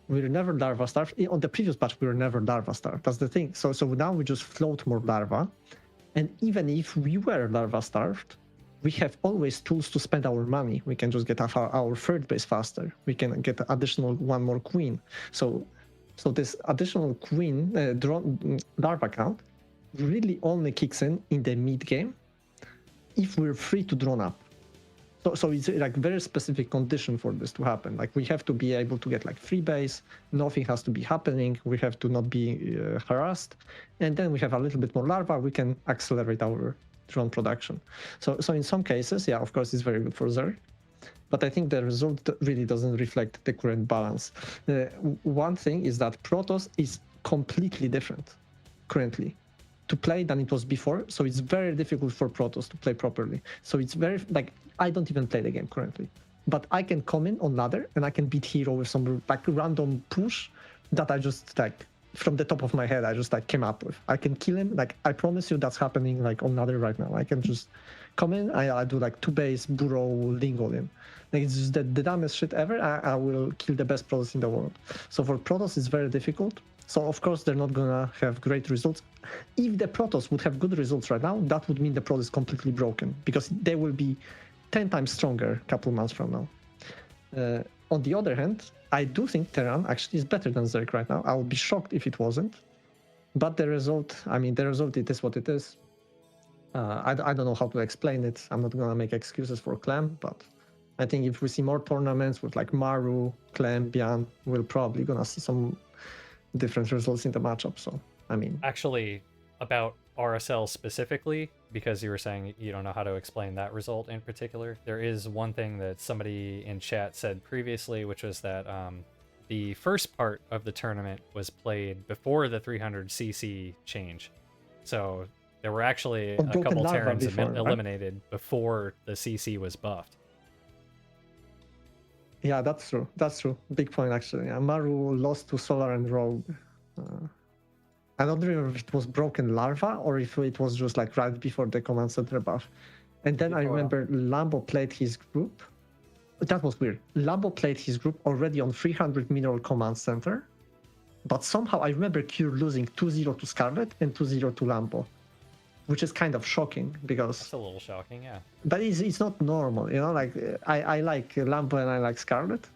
We were never Larva starved. On the previous patch, we were never Larva starved. That's the thing. So now we just float more Larva. And even if we were Larva starved, we have always tools to spend our money. We can just get our third base faster. We can get additional one more queen. So this additional queen Larva count really only kicks in the mid game if we're free to drone up. So it's very specific condition for this to happen. We have to be able to get free base. Nothing has to be happening. We have to not be harassed, and then we have a little bit more Larva. We can accelerate our drone production. So in some cases, yeah, of course, it's very good for Zerg, but I think the result really doesn't reflect the current balance. One thing is that Protoss is completely different currently to play than it was before, so it's very difficult for Protoss to play properly. So it's very I don't even play the game currently, but I can come in on ladder and I can beat hero with some random push that I just from the top of my head I just came up with. I can kill him. I promise you that's happening on ladder right now. I can just come in, I do 2 base burrow lingo him. It's just the dumbest shit ever. I will kill the best Protoss in the world. So for Protoss it's very difficult. So of course they're not gonna have great results. If the Protoss would have good results right now, that would mean the Protoss is completely broken, because they will be 10 times stronger a couple months from now. On the other hand, I do think Terran actually is better than Zerg right now. I would be shocked if it wasn't. But the result, it is what it is. I don't know how to explain it. I'm not gonna make excuses for Clem, but I think if we see more tournaments with Maru, Clem, Bian, we're probably gonna see some different results in the matchup. So actually, about RSL specifically, because you were saying you don't know how to explain that result in particular, there is one thing that somebody in chat said previously, which was that the first part of the tournament was played before the 300cc change. So there were actually a couple Terrans eliminated before the CC was buffed. Yeah, that's true. Big point, actually. Maru lost to Solar and Rogue. I don't remember if it was broken Larva or if it was just right before the command center buff. And then I remember Lambo played his group. That was weird. Lambo played his group already on 300 mineral command center, But somehow I remember Cure losing 2-0 to Scarlet and 2-0 to Lambo, which is kind of shocking because. That's a little shocking, yeah. But it's not normal, you know. Like I like Lambo and I like Scarlet,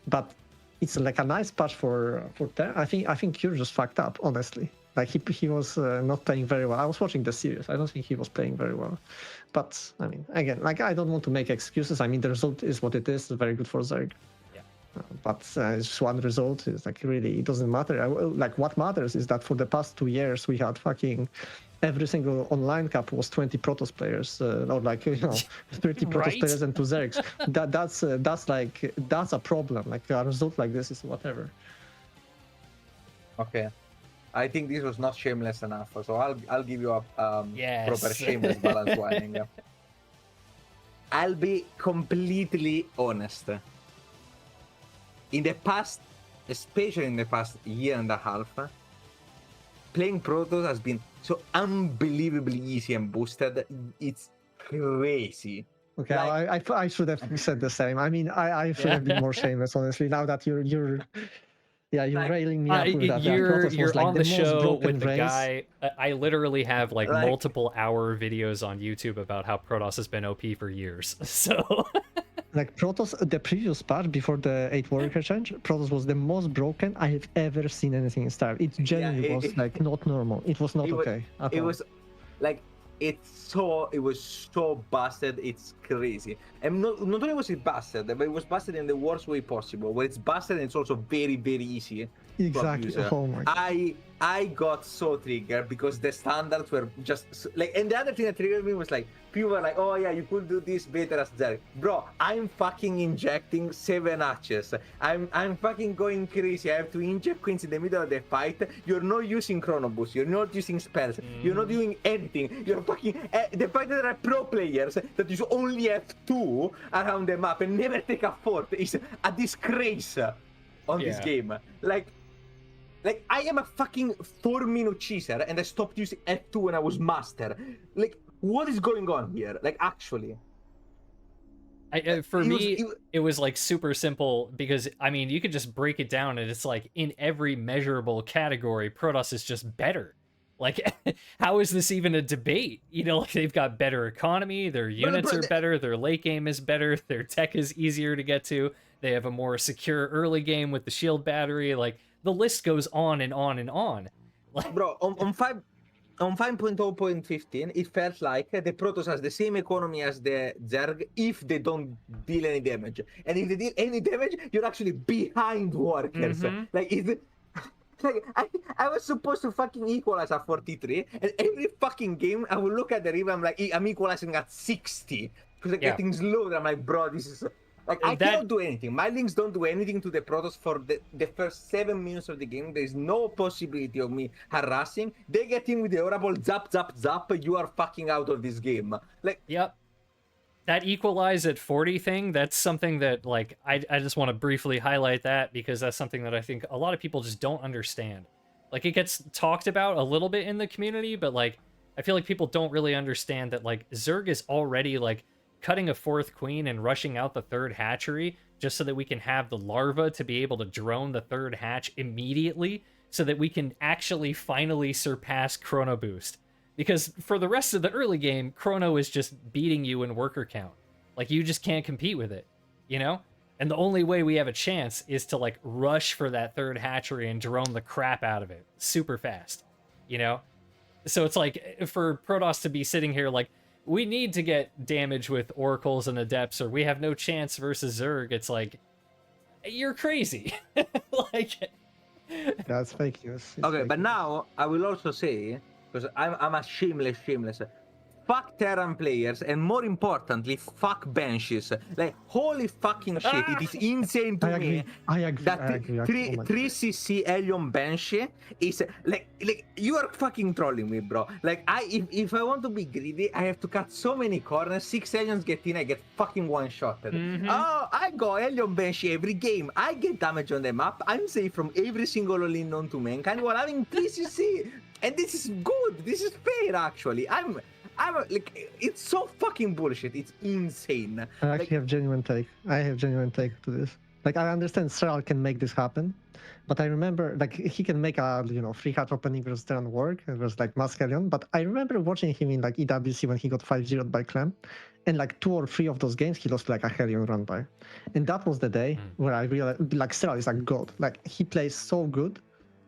but it's like a nice patch for Terran. I think Cure just fucked up, honestly. Like he was not playing very well. I was watching the series. I don't think he was playing very well. But I mean, again, like I don't want to make excuses. I mean, the result is what it is. It's very good for Zerg. Yeah. But it's just one result. It's like really, it doesn't matter. Like what matters is that for the past 2 years we had fucking every single online cup was 20 Protoss players, or like 30 Protoss players and 2 Zergs. That's a problem. Like a result like this is whatever. Okay. I think this was not shameless enough, so I'll give you a Yes. proper shameless balance whining. I'll be completely honest. In the past, especially in the past year and a half, playing Protoss has been so unbelievably easy and boosted. It's crazy. Okay, Like, I should have said the same. I mean, I should have been more shameless, honestly. Now that you're railing me up with that. You're like on the show broken with the race. guy. I literally have like multiple hour videos on YouTube about how Protoss has been OP for years. So like Protoss, the previous patch before the 8 Warrior change, Protoss was the most broken I have ever seen anything in Star. It genuinely was like not normal. It was not okay at all. Was like it was so busted. It's crazy. And not only was it busted, but it was busted in the worst way possible. Where it's busted and it's also very, very easy. Exactly. Oh my God. I got so triggered because the standards were just like, and the other thing that triggered me was like, people were like, oh yeah, you could do this better as Zerg. Bro, I'm fucking injecting 7 hatches. I'm fucking going crazy. I have to inject queens in the middle of the fight. You're not using chrono boost. You're not using spells. You're not doing anything. You're fucking the fact that there are pro players that you only have 2 around the map and never take a 4th is a disgrace on this game. Like, I am a fucking 4-minute cheeser and I stopped using F2 when I was master. Like, what is going on here? Like, actually. For me, it was like super simple because, I mean, you could just break it down and it's like in every measurable category, Protoss is just better. Like, how is this even a debate? You know, like they've got better economy, their units are better, their late game is better, their tech is easier to get to, they have a more secure early game with the shield battery, like, the list goes on and on and on. Like, bro, on 5.0.15, it felt like the Protoss has the same economy as the Zerg if they don't deal any damage. And if they deal any damage, you're actually behind workers. Like, like I was supposed to fucking equalize at 43, and every fucking game I will look at the river, I'm like, I'm equalizing at 60. Because I'm getting slow, I'm like, bro, this is... Like, I cannot do anything. My links don't do anything to the Protoss for the first 7 minutes of the game. There's no possibility of me harassing. They get in with the horrible zap, zap, zap. You are fucking out of this game. Like, yep. That equalize at 40 thing, that's something that, like, I just want to briefly highlight that because that's something that I think a lot of people just don't understand. Like, it gets talked about a little bit in the community, but, like, I feel like people don't really understand that, like, Zerg is already, like, cutting a 4th queen and rushing out the 3rd hatchery just so that we can have the larva to be able to drone the 3rd hatch immediately so that we can actually finally surpass Chrono Boost. Because for the rest of the early game, Chrono is just beating you in worker count. Like, you just can't compete with it, you know? And the only way we have a chance is to, like, rush for that 3rd hatchery and drone the crap out of it super fast, you know? So it's like, for Protoss to be sitting here like, we need to get damage with Oracles and Adepts or we have no chance versus Zerg, it's like, you're crazy. Like, that's fake news. okay, but now I will also say, because I'm a shameless. Fuck Terran players, and more importantly, fuck Banshees. Like, holy fucking shit, it is insane to me that 3cc Helion Banshee is like you are fucking trolling me, bro. Like, if I want to be greedy, I have to cut so many corners. 6 Helions get in, I get fucking one-shotted. Oh, I go Helion Banshee every game. I get damage on the map. I'm safe from every single all-in known to mankind while having 3cc. And this is good. This is fair, actually. I'm like, it's so fucking bullshit. It's insane. I actually have genuine take. I have genuine take to this. Like I understand Serral can make this happen, but I remember like he can make a free hat opening versus Terran work. It was like Maskelion, but I remember watching him in like EWC when he got 5-0 by Clem, and like 2 or 3 of those games he lost like a Hellion run by, and that was the day where I realized like Serral is like god. Like he plays so good.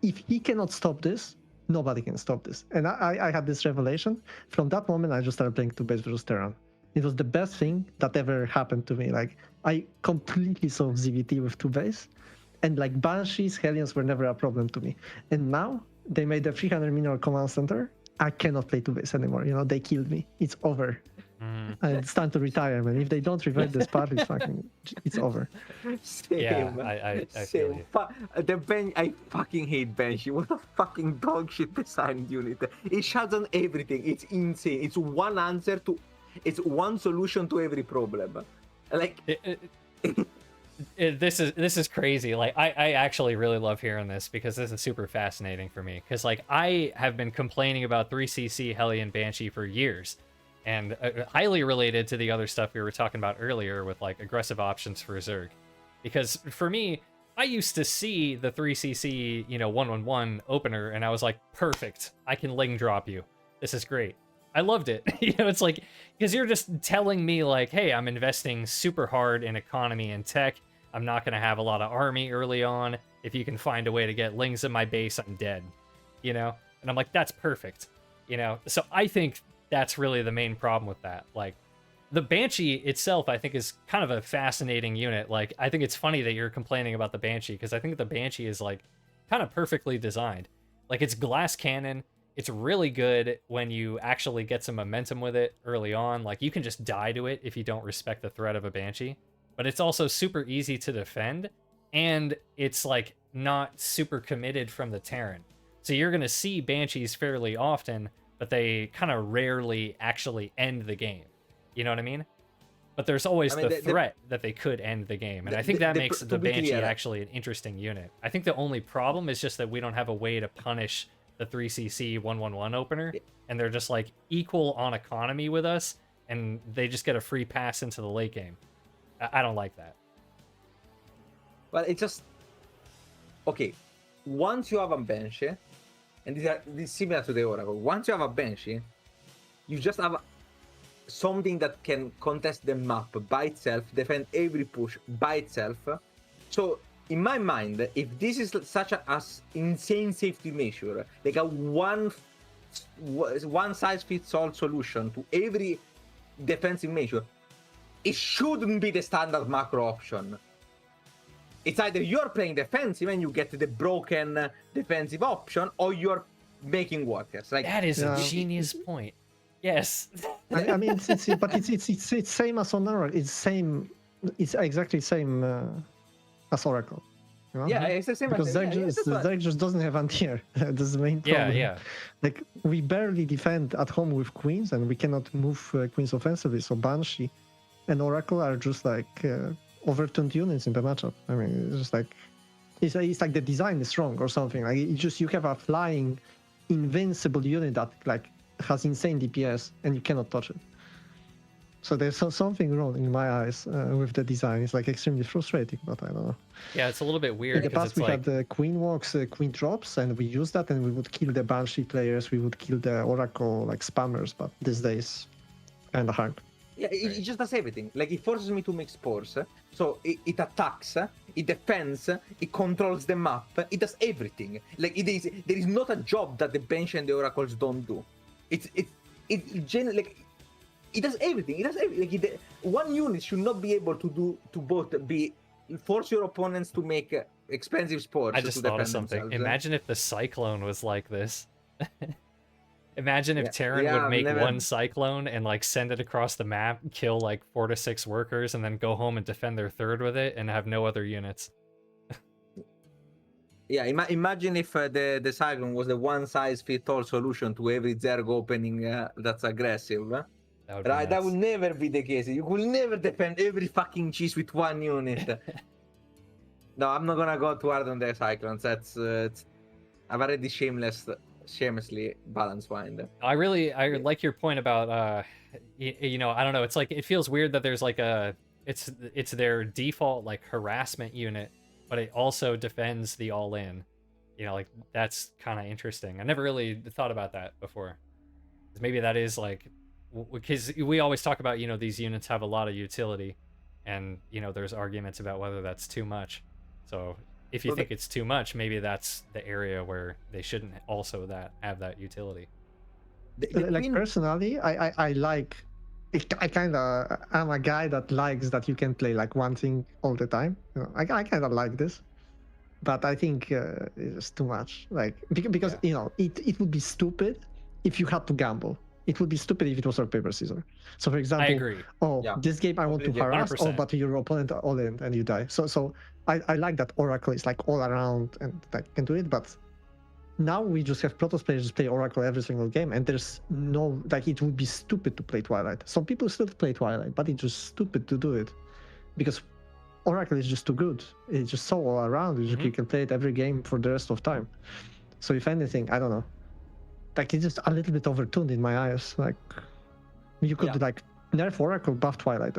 If he cannot stop this, nobody can stop this. And I had this revelation. From that moment, I just started playing 2-base versus Terran. It was the best thing that ever happened to me. Like I completely solved ZVT with 2-base, and like Banshees, Hellions were never a problem to me. And now they made the 300 mineral command center. I cannot play 2-base anymore. They killed me. It's over. It's time to retire, man. If they don't revert this part, it's over. Same. Yeah, I feel you. I fucking hate Banshee. What a fucking dog shit designed unit. It shuts down everything. It's insane. It's one answer to. It's one solution to every problem. Like. This is crazy. Like I actually really love hearing this because this is super fascinating for me. Because like I have been complaining about 3cc Hellion Banshee for years. And highly related to the other stuff we were talking about earlier with like aggressive options for Zerg. Because for me, I used to see the 3cc, 111 opener, and I was like, perfect. I can Ling drop you. This is great. I loved it. It's like, because you're just telling me like, hey, I'm investing super hard in economy and tech. I'm not going to have a lot of army early on. If you can find a way to get Lings in my base, I'm dead. And I'm like, that's perfect. So I think that's really the main problem with that. Like, the Banshee itself, I think, is kind of a fascinating unit. Like, I think it's funny that you're complaining about the Banshee, because I think the Banshee is, like, kind of perfectly designed. Like, it's glass cannon. It's really good when you actually get some momentum with it early on. Like, you can just die to it if you don't respect the threat of a Banshee. But it's also super easy to defend, and it's, like, not super committed from the Terran. So you're going to see Banshees fairly often, but they kind of rarely actually end the game. You know what I mean? But there's always the threat that they could end the game. And I think that makes the Banshee actually an interesting unit. I think the only problem is just that we don't have a way to punish the 3cc 111 opener. And they're just like equal on economy with us. And they just get a free pass into the late game. I don't like that. Well, it's just... Okay, once you have a Banshee, and this is similar to the Oracle. Once you have a Banshee, you just have something that can contest the map by itself, defend every push by itself. So, in my mind, if this is such an insane safety measure, like a one-size-fits-all solution to every defensive measure, it shouldn't be the standard macro option. It's either you're playing defensive and you get the broken defensive option, or you're making workers. Like that is a genius point. Yes. I mean, it's same as on Oracle. It's exactly same as Oracle. Yeah, it's the same. Because Zerg just doesn't have anti-air. That's the main problem. Yeah. Like we barely defend at home with queens, and we cannot move queens offensively. So Banshee and Oracle are just like overtuned units in the matchup. I mean, it's just like it's like the design is wrong or something. Like you have a flying, invincible unit that like has insane DPS and you cannot touch it. So there's something wrong in my eyes with the design. It's like extremely frustrating, but I don't know. Yeah, it's a little bit weird. In the past, we had the queen walks, queen drops, and we used that, and we would kill the Banshee players. We would kill the Oracle like spammers. But these days, kind of hard. Yeah, it just does everything. Like, it forces me to make spores. So it attacks, it defends, it controls the map, it does everything. Like, there is not a job that the Banshee and the Oracles don't do. Like, it does everything. It does everything. Like, one unit should not be able to both force your opponents to make expensive spores. I just thought of something. Themselves. Imagine if the Cyclone was like this. Imagine if Terran would make one Cyclone and like send it across the map, kill like 4 to 6 workers, and then go home and defend their third with it and have no other units. Yeah, imagine if the Cyclone was the one-size-fits-all solution to every Zerg opening that's aggressive. That would never be the case. You could never defend every fucking cheese with one unit. No, I'm not gonna go too hard on the Cyclones. I've already shamelessly balanced Whine. I like your point about I don't know, it's like it feels weird that there's like a it's their default like harassment unit, but it also defends the all-in. You know, like that's kind of interesting. I never really thought about that before. Maybe that is like, because we always talk about, you know, these units have a lot of utility, and you know there's arguments about whether that's too much. So if you think it's too much, maybe that's the area where they shouldn't also have that utility. Like personally, I like. I'm a guy that likes that you can play like one thing all the time. You know, I kind of like this, but I think it's too much. Like because you know it would be stupid if you had to gamble. It would be stupid if it was rock paper scissors. So for example, I agree. This game I want to harass, 100%. but your opponent all in and you die. So I like that Oracle is like all around and like can do it, but now we just have Protoss players just play Oracle every single game, and there's no, like, it would be stupid to play Twilight. Some people still play Twilight, but it's just stupid to do it because Oracle is just too good. It's just so all around. You can play it every game for the rest of time. So if anything, I don't know, like it's just a little bit overtuned in my eyes. Like you could like nerf Oracle, buff Twilight,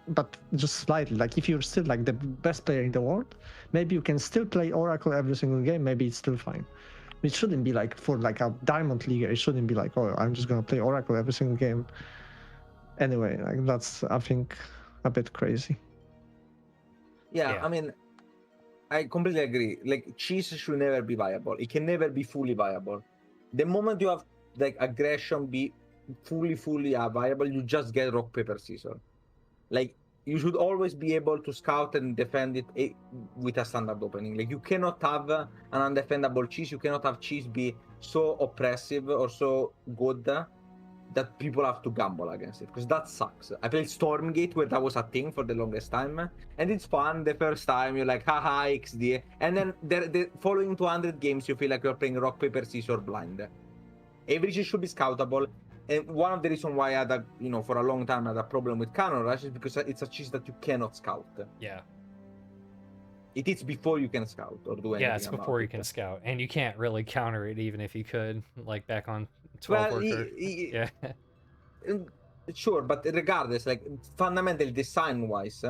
but just slightly. Like if you're still like the best player in the world, maybe you can still play Oracle every single game. Maybe it's still fine. It shouldn't be like for like a diamond leaguer. It shouldn't be like, oh, I'm just gonna play Oracle every single game. Anyway, like that's, I think, a bit crazy. Yeah, I mean, I completely agree. Like cheese should never be viable. It can never be fully viable. The moment you have like aggression be fully viable, you just get rock paper scissors. Like you should always be able to scout and defend it with a standard opening. Like you cannot have an undefendable cheese. You cannot have cheese be so oppressive or so good that people have to gamble against it, because that sucks. I played Stormgate where that was a thing for the longest time, and it's fun the first time. You're like, haha, XD, and then the following 200 games you feel like you're playing rock paper scissors blind. Every cheese should be scoutable. And one of the reasons why I had a, you know, for a long time I had a problem with Cannon Rush is because it's a cheese that you cannot scout. Yeah. It is before you can scout or do anything. Yeah, it's before you can scout, and you can't really counter it even if you could, like back on 12 worker. Yeah. Sure, but regardless, like fundamentally design-wise,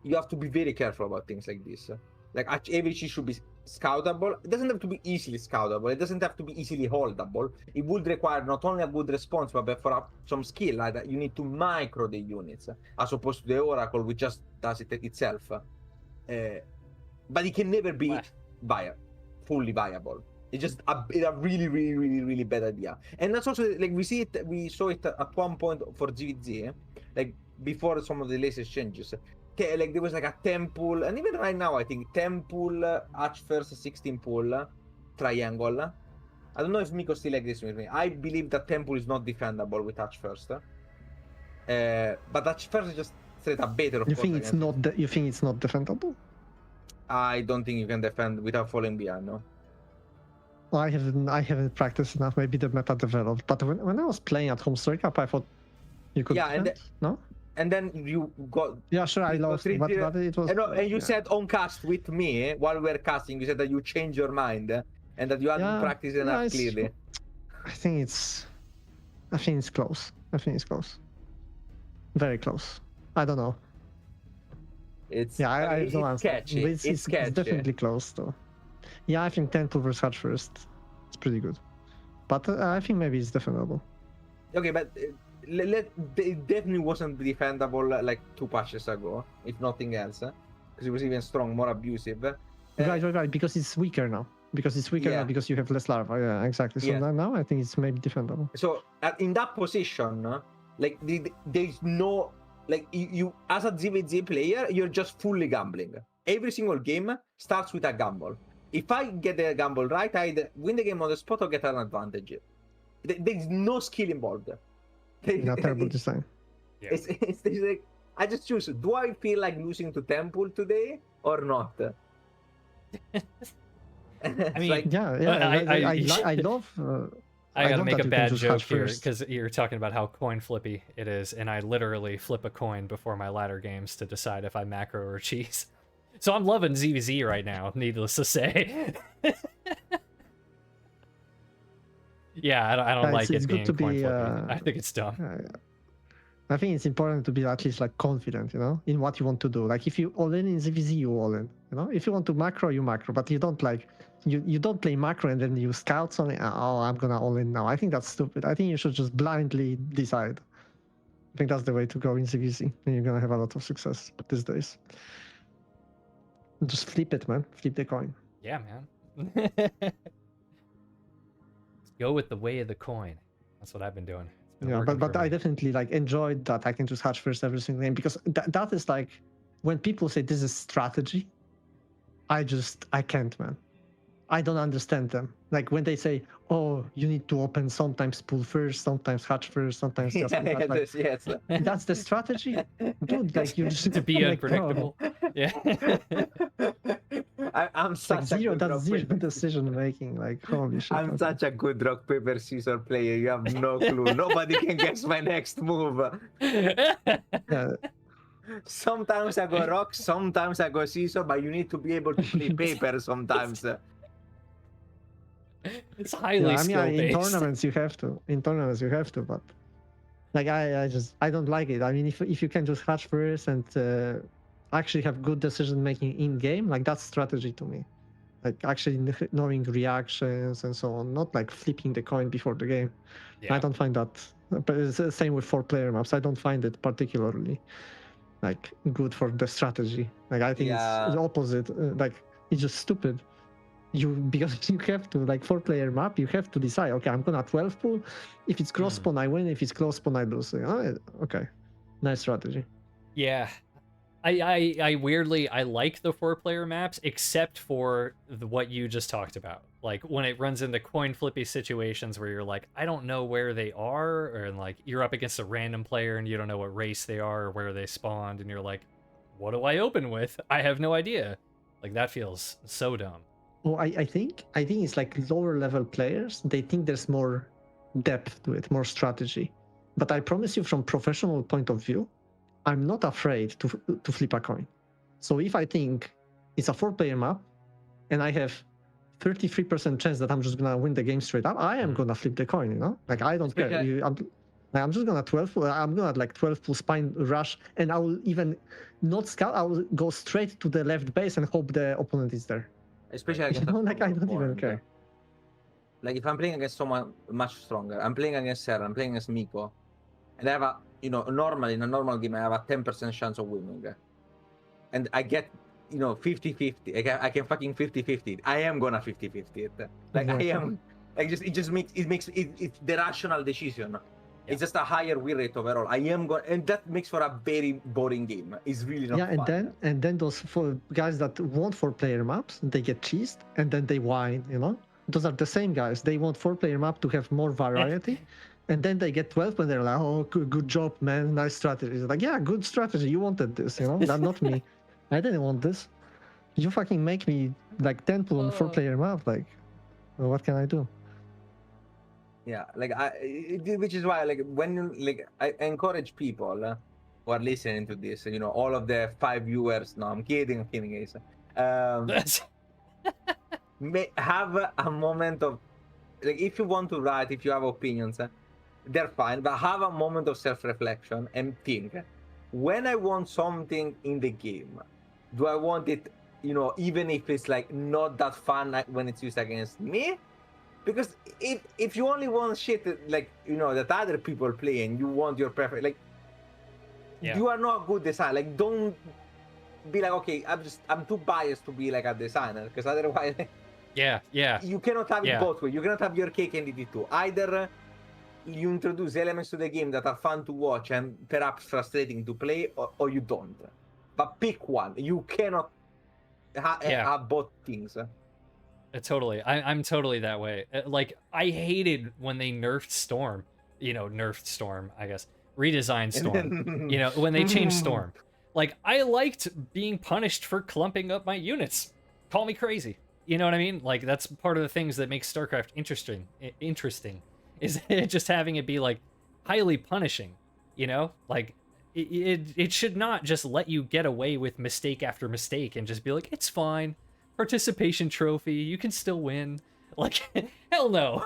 you have to be very careful about things like this. Like every cheese should be scoutable. It doesn't have to be easily scoutable. It doesn't have to be easily holdable. It would require not only a good response, but for some skill, like that you need to micro the units, as opposed to the Oracle, which just does it itself. But it can never be fully viable. It's just a really bad idea. And that's also like we saw it at one point for GVZ, like before some of the latest changes. Okay, like there was like a temple, and even right now I think temple, arch first 16 pull, triangle. I don't know if Miko still agrees with me. I believe that temple is not defendable with arch first. But arch first is just straight up better. You think it's not? You think it's not defendable? I don't think you can defend without falling behind. No. Well, I haven't practiced enough. Maybe the meta developed. But when I was playing at home Story Cup, I thought you could. Yeah, defend, no. And then you got... Yeah, sure, I lost. But it was... And you said on cast with me, while we were casting, you said that you changed your mind and that you hadn't practiced enough clearly. I think it's close. I think it's close. Very close. I don't know. It's... Yeah, I have no answer. Catchy. It's definitely close, though. Yeah, I think Temple versus Hutch first. It's pretty good. But I think maybe it's defendable. Okay, but... it definitely wasn't defendable like 2 patches ago, if nothing else, because it was even strong, more abusive. Right, because it's weaker now. Because it's weaker now because you have less larva. Yeah, exactly. So now I think it's maybe defendable. So in that position, like there's no, like you as a ZVZ player, you're just fully gambling. Every single game starts with a gamble. If I get the gamble right, I either win the game on the spot or get an advantage. There's no skill involved. Not terrible design. Yeah. It's like I just choose. Do I feel like losing to Temple today or not? I mean, like, I love. I gotta make a bad joke here because you're talking about how coin flippy it is, and I literally flip a coin before my ladder games to decide if I macro or cheese. So I'm loving ZVZ right now, needless to say. Yeah, I don't like it being coin flippy. I think it's dumb. I think it's important to be at least like confident, in what you want to do. Like if you all in ZVZ, you all in. If you want to macro, you macro, but you don't like you don't play macro and then you scout something. Oh, I'm gonna all in now. I think that's stupid. I think you should just blindly decide. I think that's the way to go in ZVZ, and you're gonna have a lot of success these days. Just flip it, man. Flip the coin. Yeah, man. Let's go with the way of the coin. That's what I've been doing. Yeah, but I definitely like enjoyed that I can just hatch first every single game, because that is like when people say this is strategy, I can't, man. I don't understand them. Like when they say, oh, you need to open sometimes pull first, sometimes hatch first, sometimes just hatch. Like, yes. That's the strategy, dude. Like you just to be unpredictable. Yeah. I'm such like zero decision making. Like holy shit. I'm such a good rock paper scissors player. You have no clue. Nobody can guess my next move. Yeah. Sometimes I go rock, sometimes I go scissors, but you need to be able to play paper sometimes. It's highly skill-based. In tournaments you have to, but like I don't like it. I mean, if you can just hatch first and actually have good decision making in game, like that's strategy to me. Like actually knowing reactions and so on, not like flipping the coin before the game. Yeah. I don't find that. But it's the same with 4-player maps. I don't find it particularly like good for the strategy. Like I think it's the opposite. Like it's just stupid. Because you have to, like 4-player map, you have to decide, okay, I'm gonna 12 pull. If it's cross spawn, I win. If it's close spawn, I lose. Okay, nice strategy. Yeah, I weirdly I like the 4-player maps, except for what you just talked about. Like when it runs into coin flippy situations where you're like, I don't know where they are, or like you're up against a random player and you don't know what race they are or where they spawned, and you're like, what do I open with? I have no idea. Like that feels so dumb. Well, I think it's like lower level players, they think there's more depth to it, more strategy. But I promise you, from professional point of view, I'm not afraid to flip a coin. So if I think it's a 4-player map and I have 33% chance that I'm just gonna win the game straight up, I am gonna flip the coin, Like I don't care. I'm just gonna 12 pull. I'm gonna like 12 pull spine rush, and I will even not scout. I will go straight to the left base and hope the opponent is there. Especially against like I don't even care. Like if I'm playing against someone much stronger, I'm playing against Sarah, I'm playing against Miko, and I have normally in a normal game I have a 10% chance of winning, and I get 50-50. I can fucking 50-50. I am gonna 50-50 it. Like I am. Like it makes it's the rational decision. Yeah. It's just a higher win rate overall. I am going, and that makes for a very boring game. It's really not fun. and then those 4 guys that want 4-player maps, they get cheesed, and then they whine. Those are the same guys. They want 4-player map to have more variety, and then they get 12, and they're like, "Oh, good job, man, nice strategy." It's like, yeah, good strategy. You wanted this, That's not me. I didn't want this. You fucking make me like 10 pull on 4-player map. Like, well, what can I do? Yeah, like which is why, like, when I encourage people who are listening to this, all of the 5 viewers. No, I'm kidding, guys. Have a moment of, like, if you want to write, if you have opinions, they're fine, but have a moment of self-reflection and think: when I want something in the game, do I want it, even if it's like not that fun when it's used against me? Because if you only want shit like that other people play and you want your preference, like you are not a good designer. Like don't be like, okay, I'm too biased to be like a designer, because otherwise you cannot have it both ways. You cannot have your cake and eat it too. Either you introduce elements to the game that are fun to watch and perhaps frustrating to play, or you don't. But pick one. You cannot have both things. Totally. I'm totally that way. Like, I hated when they nerfed Storm. Nerfed Storm, I guess. Redesigned Storm. When they changed Storm. Like, I liked being punished for clumping up my units. Call me crazy. You know what I mean? Like, that's part of the things that makes StarCraft interesting. Is just having it be, like, highly punishing. Like, it should not just let you get away with mistake after mistake and just be like, it's fine. Participation trophy, you can still win. Like, hell no.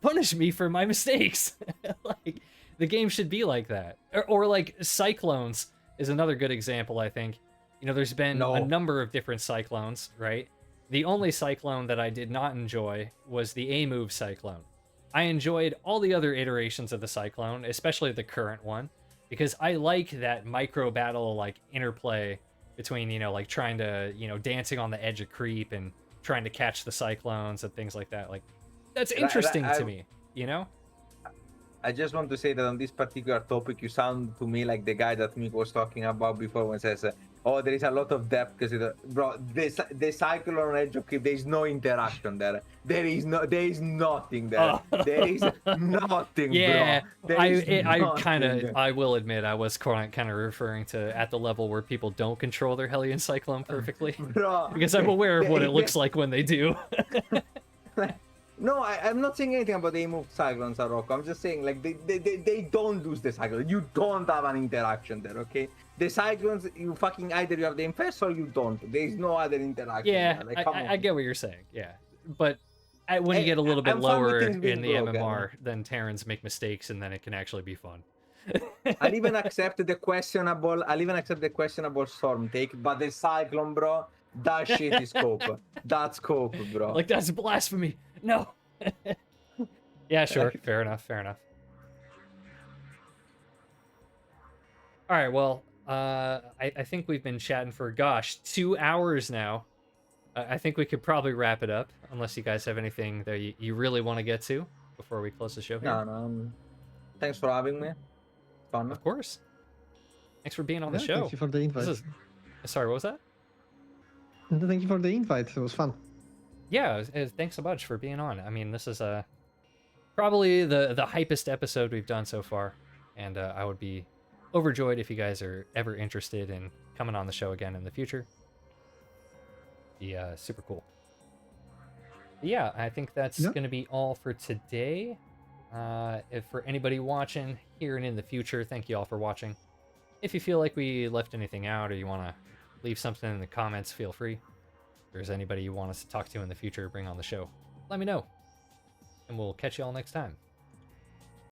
Punish me for my mistakes. Like, The game should be like that. Or like cyclones is another good example, I think. You know, there's been a number of different cyclones, right? The only cyclone that I did not enjoy was the A-move cyclone. I enjoyed all the other iterations of the cyclone, especially the current one, because I like that micro battle like interplay between, you know, like trying to, you know, dancing on the edge of creep and trying to catch the cyclones and things like that. Like, that's interesting to me, you know? I just want to say that on this particular topic, you sound to me like the guy that Mick was talking about before when says, oh, there is a lot of depth because, bro, the cycle on edge of creep, there is no interaction there. There is nothing there. There is nothing, yeah, bro. I will admit, I was kind of referring to at the level where people don't control their Hellion Cyclone perfectly. Bro, because I'm aware of what it looks like when they do. No, I'm not saying anything about the A-move cyclones, Rocco. I'm just saying, like, they don't lose the cyclone. You don't have an interaction there, okay? The cyclones, you fucking either you have the infest or you don't. There is no other interaction. Yeah, like, I get what you're saying, yeah. But when you get a little bit lower in the MMR, then Terrans make mistakes and then it can actually be fun. I'll even accept the questionable storm take, but the cyclone, bro, that shit is scope. That's scope, bro. Like, that's blasphemy. No. Yeah, sure. Fair enough. All right, well, I think we've been chatting for, 2 hours now. I think we could probably wrap it up, unless you guys have anything that you really want to get to before we close the show here. No. Thanks for having me. Fun. Of course. Thanks for being on the show. Thank you for the invite. Sorry, what was that? Thank you for the invite. It was fun. Yeah, thanks so much for being on. I mean, this is probably the hypest episode we've done so far, and I would be overjoyed if you guys are ever interested in coming on the show again in the future. Be super cool. But yeah, I think that's going to be all for today. If for anybody watching here and in the future, thank you all for watching. If you feel like we left anything out or you want to leave something in the comments, feel free. If there's anybody you want us to talk to in the future, bring on the show, let me know. And we'll catch you all next time.